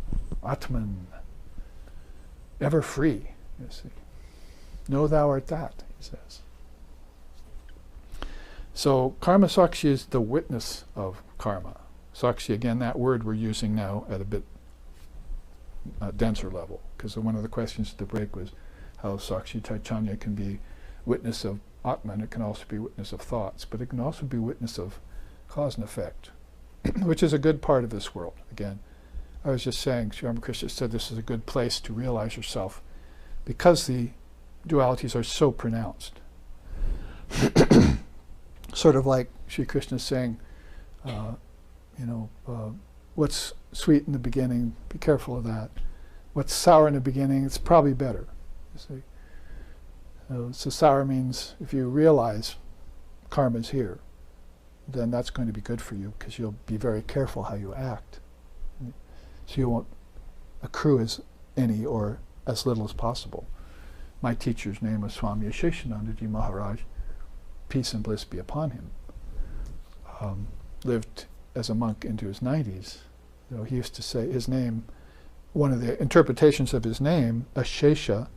Atman, ever free, you see. Know thou art that, he says. So karma sakshi is the witness of karma. Sakshi, again, that word we're using now at a bit denser level, because one of the questions at the break was how Sakshi Chaitanya can be witness of Atman. It can also be witness of thoughts, but it can also be witness of cause and effect, which is a good part of this world. Again, I was just saying, Sri Ramakrishna said this is a good place to realize yourself because the dualities are so pronounced. Sort of like Sri Krishna saying, what's sweet in the beginning, be careful of that. What's sour in the beginning, it's probably better. You see? So sour means if you realize karma's here, then that's going to be good for you because you'll be very careful how you act. So you won't accrue as any or as little as possible. My teacher's name was Swami Asheshanandaji Maharaj, peace and bliss be upon him. Lived as a monk into his 90s. He used to say his name, one of the interpretations of his name, Ashesha,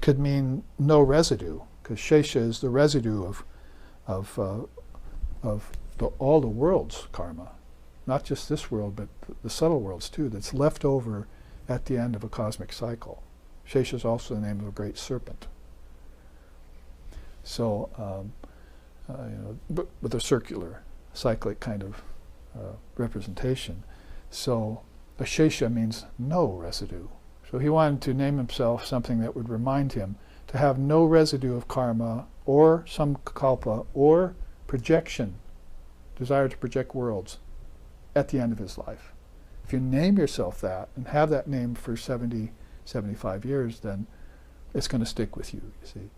could mean no residue, because Shesha is the residue of all the world's karma, not just this world, but the subtle worlds too, that's left over at the end of a cosmic cycle. Shesha is also the name of a great serpent. So, but with a circular, cyclic kind of representation. So, Ashesha means no residue. So he wanted to name himself something that would remind him to have no residue of karma or samkalpa or projection, desire to project worlds at the end of his life. If you name yourself that and have that name for 70, 75 years, then it's going to stick with you, you see.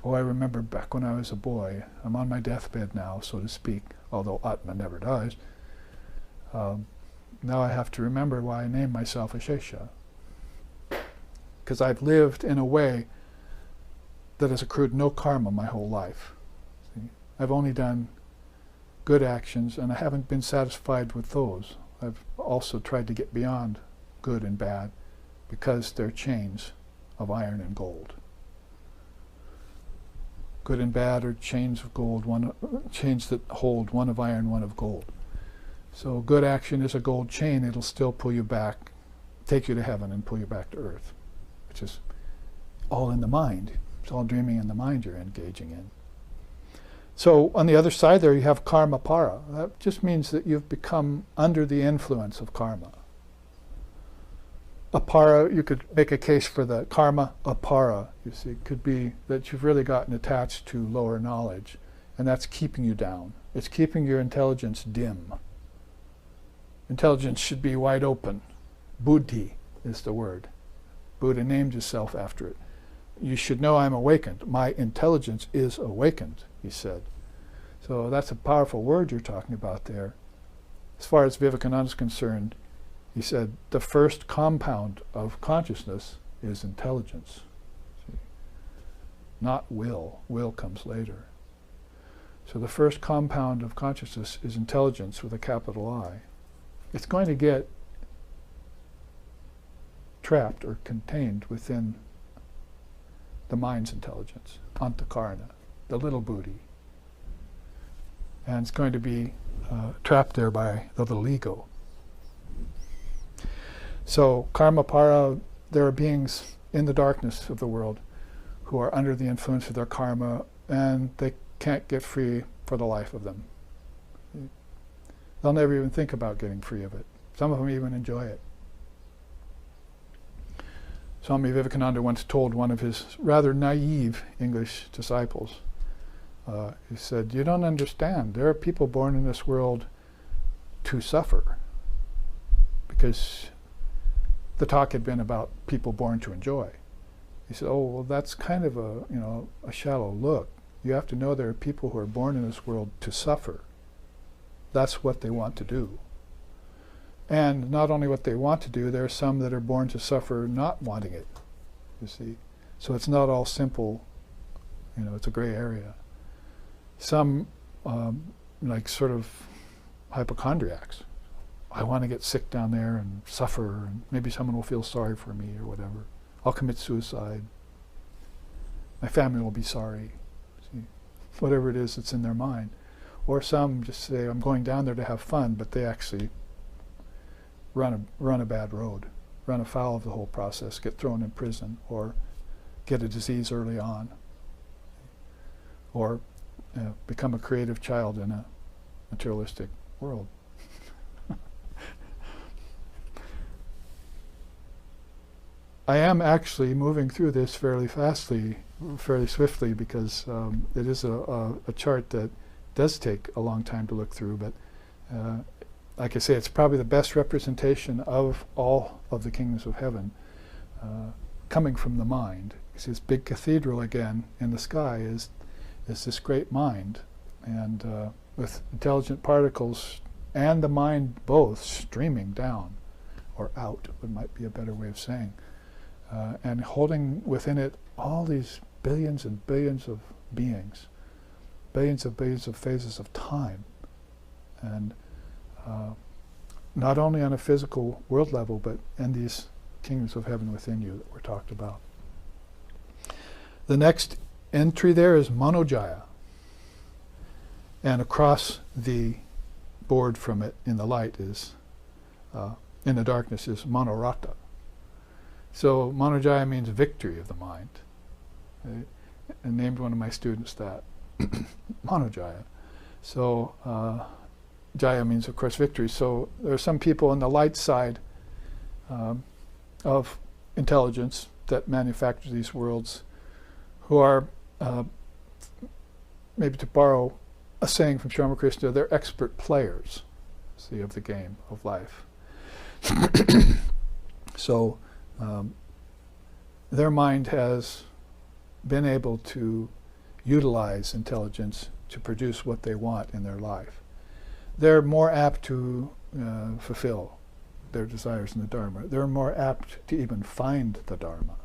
Oh, I remember back when I was a boy, I'm on my deathbed now, so to speak, although Atma never dies. Now I have to remember why I named myself Ashesha. Because I've lived in a way that has accrued no karma my whole life. See? I've only done good actions, and I haven't been satisfied with those. I've also tried to get beyond good and bad, because they're chains of iron and gold. Good and bad are chains of gold, chains that hold, one of iron, one of gold. So good action is a gold chain. It'll still pull you back, take you to heaven and pull you back to earth, which is all in the mind. It's all dreaming in the mind you're engaging in. So on the other side there you have karma para. That just means that you've become under the influence of karma. Apara, you could make a case for the karma apara. You see, it could be that you've really gotten attached to lower knowledge, and that's keeping you down. It's keeping your intelligence dim. Intelligence should be wide open. Buddhi is the word. Buddha named himself after it. You should know I'm awakened. My intelligence is awakened, he said. So that's a powerful word you're talking about there. As far as Vivekananda is concerned, he said the first compound of consciousness is intelligence. See? Not will. Will comes later. So the first compound of consciousness is intelligence with a capital I. It's going to get trapped or contained within the mind's intelligence, antakarna, the little buddhi. And it's going to be trapped there by the little ego. So karma para, there are beings in the darkness of the world who are under the influence of their karma, and they can't get free for the life of them. They'll never even think about getting free of it. Some of them even enjoy it. Swami Vivekananda once told one of his rather naive English disciples, he said, "You don't understand. There are people born in this world to suffer." Because the talk had been about people born to enjoy. He said, "Oh, well, that's kind of a shallow look. You have to know there are people who are born in this world to suffer. That's what they want to do. And not only what they want to do, there are some that are born to suffer not wanting it, you see. So it's not all simple, it's a gray area. Some, like sort of hypochondriacs. I want to get sick down there and suffer, and maybe someone will feel sorry for me or whatever. I'll commit suicide. My family will be sorry. See? Whatever it is that's in their mind. Or some just say, I'm going down there to have fun, but they actually run a bad road, run afoul of the whole process, get thrown in prison, or get a disease early on, or become a creative child in a materialistic world. I am actually moving through this fairly swiftly, because it is a chart that does take a long time to look through, but like I say, it's probably the best representation of all of the kingdoms of heaven coming from the mind. You see, this big cathedral again in the sky is this great mind, and with intelligent particles and the mind both streaming down, or out, it might be a better way of saying, and holding within it all these billions and billions of beings, billions of phases of time, and not only on a physical world level, but in these kingdoms of heaven within you that were talked about. The next entry there is Manojaya, and across the board from it in the light is, in the darkness, is Manorata. So Manojaya means victory of the mind. I named one of my students that, Manojaya. So Jaya means, of course, victory. So there are some people on the light side of intelligence that manufacture these worlds who are, maybe to borrow a saying from Sri Ramakrishna, they're expert players, see, of the game of life. So their mind has been able to utilize intelligence to produce what they want in their life. They're more apt to fulfill their desires in the Dharma. They're more apt to even find the Dharma.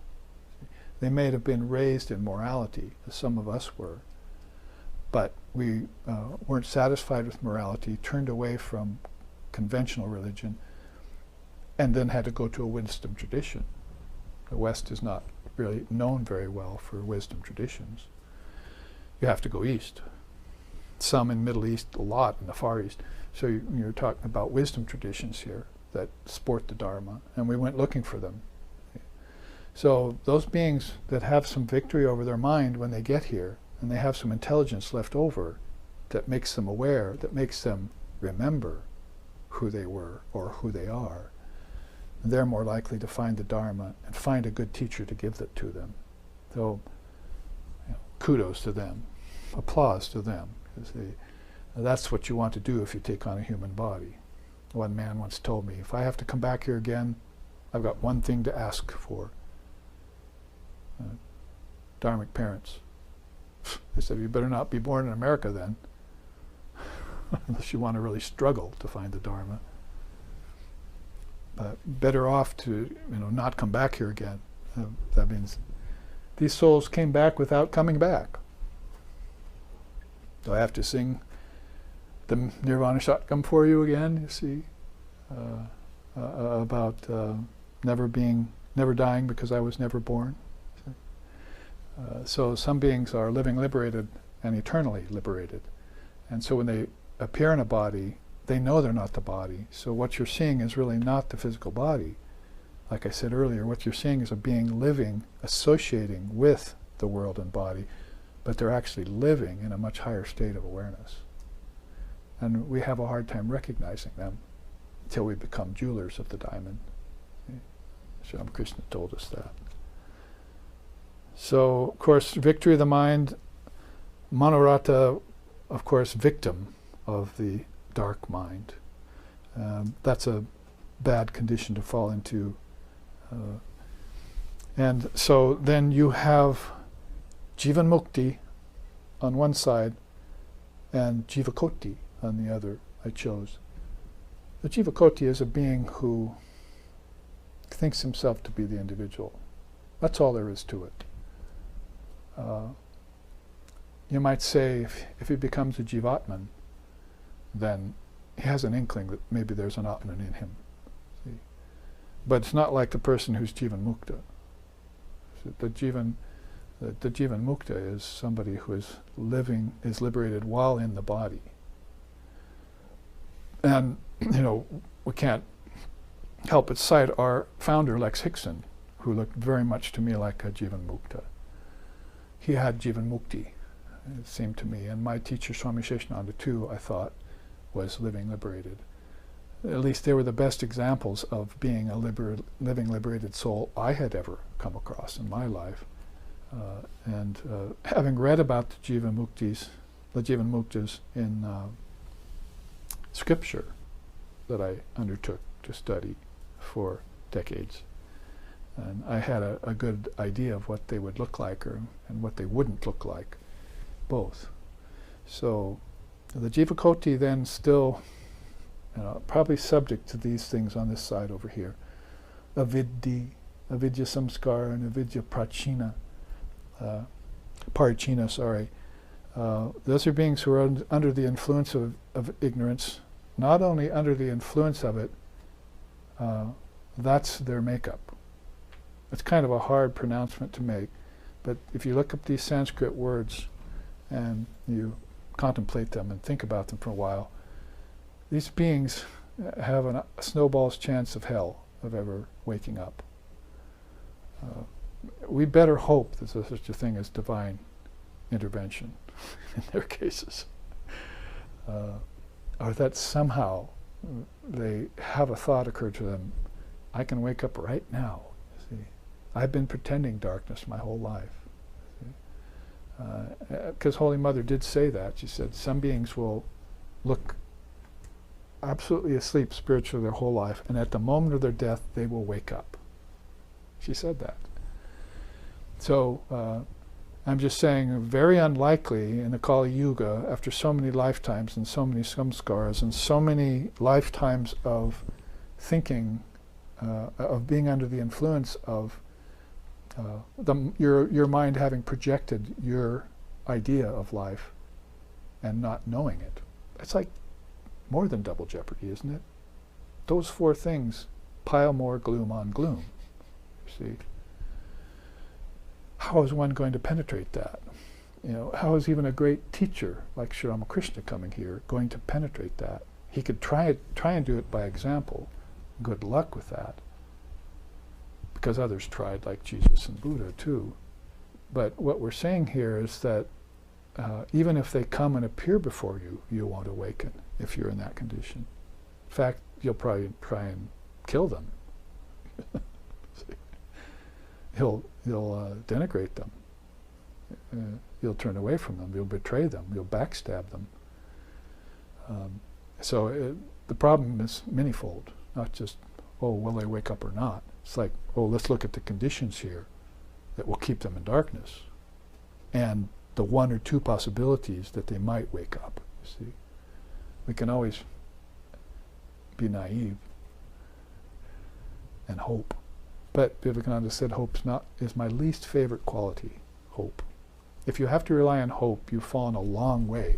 They may have been raised in morality, as some of us were, but we weren't satisfied with morality, turned away from conventional religion, and then had to go to a wisdom tradition. The West is not really known very well for wisdom traditions. You have to go east. Some in Middle East, a lot in the Far East. So you're talking about wisdom traditions here that sport the Dharma, and we went looking for them. So those beings that have some victory over their mind when they get here, and they have some intelligence left over that makes them aware, that makes them remember who they were or who they are, they're more likely to find the Dharma and find a good teacher to give it to them. So, kudos to them, applause to them. That's what you want to do if you take on a human body. One man once told me, if I have to come back here again, I've got one thing to ask for. Dharmic parents. They said, you better not be born in America then, unless you want to really struggle to find the Dharma. But better off to not come back here again. That means these souls came back without coming back. Do I have to sing the Nirvana Shotgun for you again, you see? About never dying because I was never born. So some beings are living liberated and eternally liberated. And so when they appear in a body, they know they're not the body. So what you're seeing is really not the physical body. Like I said earlier, what you're seeing is a being living, associating with the world and body, but they're actually living in a much higher state of awareness. And we have a hard time recognizing them until we become jewelers of the diamond. Sri Krishna told us that. So, of course, victory of the mind, Manoratha, of course, victim of the dark mind. That's a bad condition to fall into. And so then you have Jivan Mukti on one side and Jivakoti on the other. I chose. The Jivakoti is a being who thinks himself to be the individual. That's all there is to it. You might say if he becomes a Jivatman, then he has an inkling that maybe there's an Atman in him. See? But it's not like the person who's Jivan Mukta. So the Jivan Mukta is somebody who is liberated while in the body. And, we can't help but cite our founder, Lex Hickson, who looked very much to me like a Jivan Mukta. He had Jivan Mukti, it seemed to me, and my teacher, Swami Sheshananda, too, I thought, was living liberated. At least they were the best examples of being a living liberated soul I had ever come across in my life. And having read about the Jivan Muktas in scripture that I undertook to study for decades, and I had a good idea of what they would look like and what they wouldn't look like, both. So the Jivakoti then still probably subject to these things on this side over here. Avidya samskara and avidya parachina, sorry. Those are beings who are under the influence of ignorance. Not only under the influence of it, that's their makeup. It's kind of a hard pronouncement to make, but if you look up these Sanskrit words and you contemplate them and think about them for a while, these beings have a snowball's chance of hell of ever waking up. We better hope that there's such a thing as divine intervention in their cases. Or that somehow they have a thought occur to them, I can wake up right now. See, I've been pretending darkness my whole life. Because Holy Mother did say that. She said some beings will look absolutely asleep spiritually their whole life, and at the moment of their death they will wake up. She said that. So I'm just saying, very unlikely in the Kali Yuga, after so many lifetimes and so many samskaras and so many lifetimes of thinking, of being under the influence of your mind having projected your idea of life and not knowing it. It's like more than double jeopardy, isn't it? Those four things pile more gloom on gloom, you see. How is one going to penetrate that? How is even a great teacher like Sri Ramakrishna coming here going to penetrate that? He could try and do it by example. Good luck with that. Because others tried, like Jesus and Buddha too. But what we're saying here is that even if they come and appear before you, you won't awaken if you're in that condition. In fact, you'll probably try and kill them He'll denigrate them. You'll turn away from them. You'll betray them. You'll backstab them. The problem is manyfold, not just, oh, will they wake up or not? It's like, oh, let's look at the conditions here that will keep them in darkness, and the one or two possibilities that they might wake up. You see, we can always be naive and hope, but Vivekananda said, is my least favorite quality. Hope. If you have to rely on hope, you've fallen a long way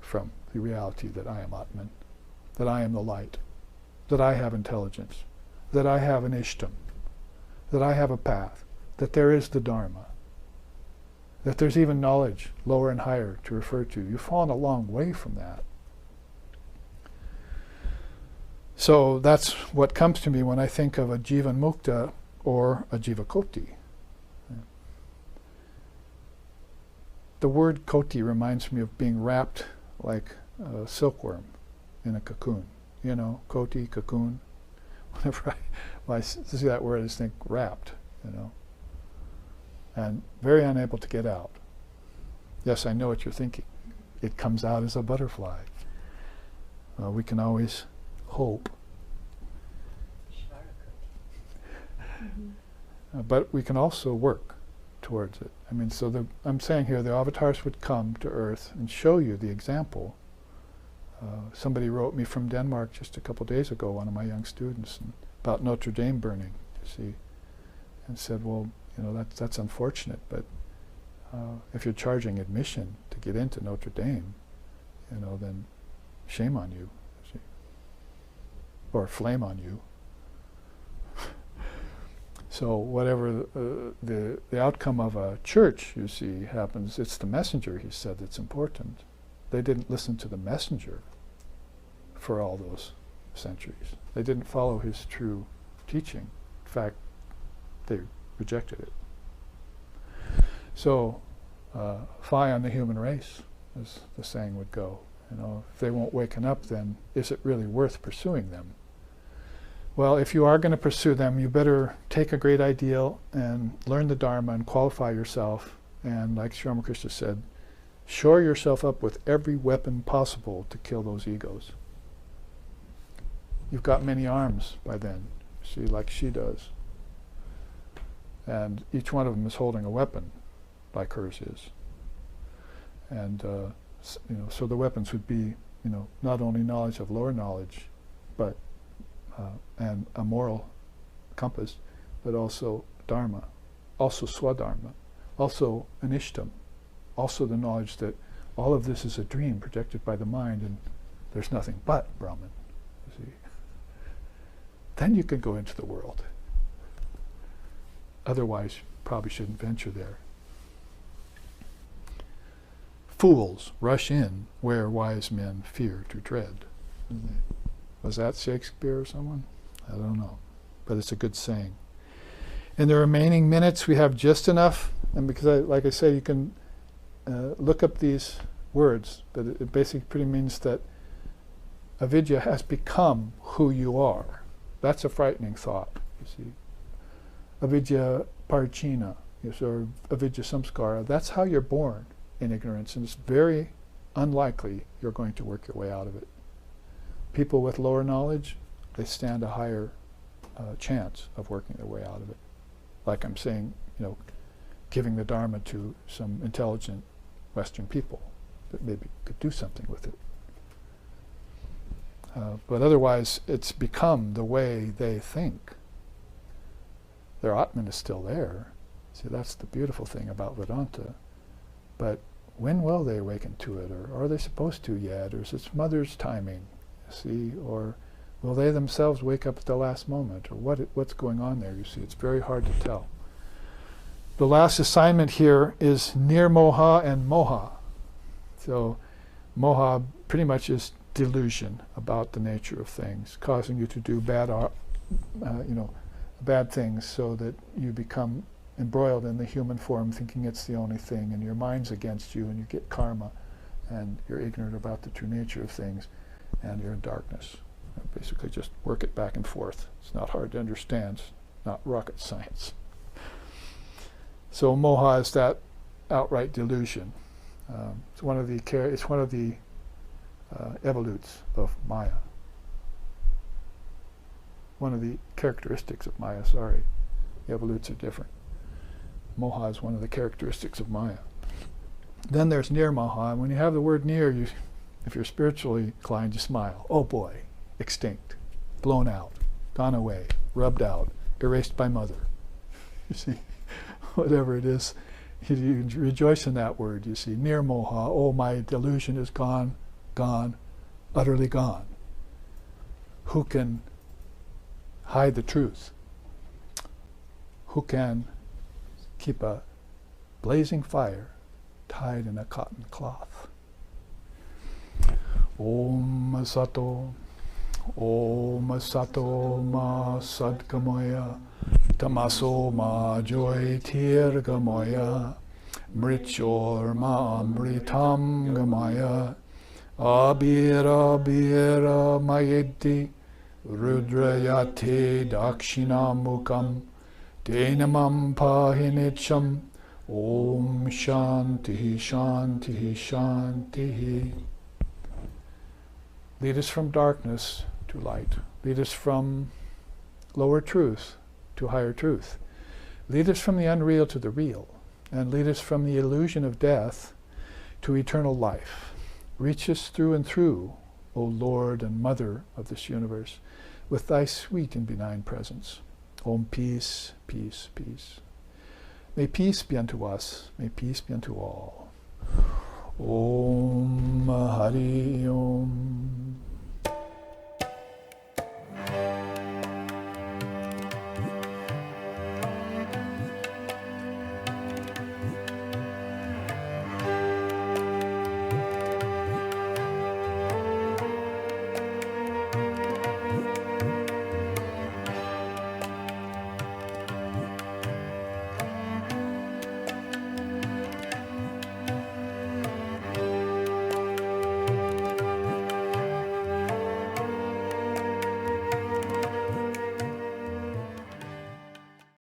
from the reality that I am Atman, that I am the light, that I have intelligence, that I have an ishtam, that I have a path, that there is the Dharma, that there's even knowledge, lower and higher, to refer to. You've fallen a long way from that. So that's what comes to me when I think of a Jivan Mukta or a Jiva Koti. The word koti reminds me of being wrapped like a silkworm in a cocoon. You know, koti, cocoon. Whenever I see that word, I just think wrapped, you know, and very unable to get out. Yes, I know what you're thinking. It comes out as a butterfly. We can always hope. But we can also work towards it. I mean, I'm saying here the avatars would come to Earth and show you the example. Somebody wrote me from Denmark just a couple days ago, one of my young students, about Notre Dame burning, you see, and said, well, you know, that's unfortunate, but if you're charging admission to get into Notre Dame, you know, then shame on you, see, or flame on you. So whatever the outcome of a church, you see, happens, it's the messenger, he said, that's important. They didn't listen to the messenger for all those centuries. They didn't follow his true teaching. In fact, they rejected it. So, fie on the human race, as the saying would go. You know, if they won't waken up, then is it really worth pursuing them? Well, if you are going to pursue them, you better take a great ideal and learn the Dharma and qualify yourself. And like Sri Ramakrishna said, shore yourself up with every weapon possible to kill those egos. You've got many arms by then, see, like she does. And each one of them is holding a weapon, like hers is. And you know, so the weapons would be, you know, not only knowledge of lower knowledge, but and a moral compass, but also Dharma, also Swadharma, also an ishtam, also the knowledge that all of this is a dream projected by the mind and there's nothing but Brahman, you see. Then you can go into the world. Otherwise, you probably shouldn't venture there. Fools rush in where wise men fear to tread. Was that Shakespeare or someone? I don't know. But it's a good saying. In the remaining minutes, we have just enough, and because, like I say, you can look up these words, but it basically pretty means that avidya has become who you are. That's a frightening thought, you see. Avidya paricina, or avidya samskara, that's how you're born in ignorance, and it's very unlikely you're going to work your way out of it. People with lower knowledge, they stand a higher chance of working their way out of it. Like I'm saying, you know, giving the Dharma to some intelligent Western people that maybe could do something with it. But otherwise, it's become the way they think. Their Atman is still there. See, that's the beautiful thing about Vedanta. But when will they awaken to it? Or are they supposed to yet? Or is it mother's timing? See, or will they themselves wake up at the last moment, or what's going on there? You see, it's very hard to tell. The last assignment here is nirmoha and moha. So moha pretty much is delusion about the nature of things, causing you to do bad things, so that you become embroiled in the human form, thinking it's the only thing, and your mind's against you, and you get karma, and you're ignorant about the true nature of things, and you're in darkness. Basically just work it back and forth. It's not hard to understand. It's not rocket science. So moha is that outright delusion. It's one of the evolutes of Maya. One of the characteristics of Maya, sorry. Evolutes are different. Moha is one of the characteristics of Maya. Then there's nirmoha, and when you have the word near, if you're spiritually inclined, you smile. Oh boy, extinct, blown out, gone away, rubbed out, erased by mother. You see, whatever it is, you rejoice in that word, you see. Nirmoha, oh my delusion is gone, gone, utterly gone. Who can hide the truth? Who can keep a blazing fire tied in a cotton cloth? Om Sato Ma Sadgamaya Tamaso Ma Joy Tirgamaya Mrityor Ma Amritam Gamaya Abira Bira Mayeti Rudrayate Dakshinamukam Denamam Pahinicham Om Shanti Shanti Shanti. Lead us from darkness to light. Lead us from lower truth to higher truth. Lead us from the unreal to the real. And lead us from the illusion of death to eternal life. Reach us through and through, O Lord and Mother of this universe, with thy sweet and benign presence. Om, peace, peace, peace. May peace be unto us. May peace be unto all. Om Hari Om.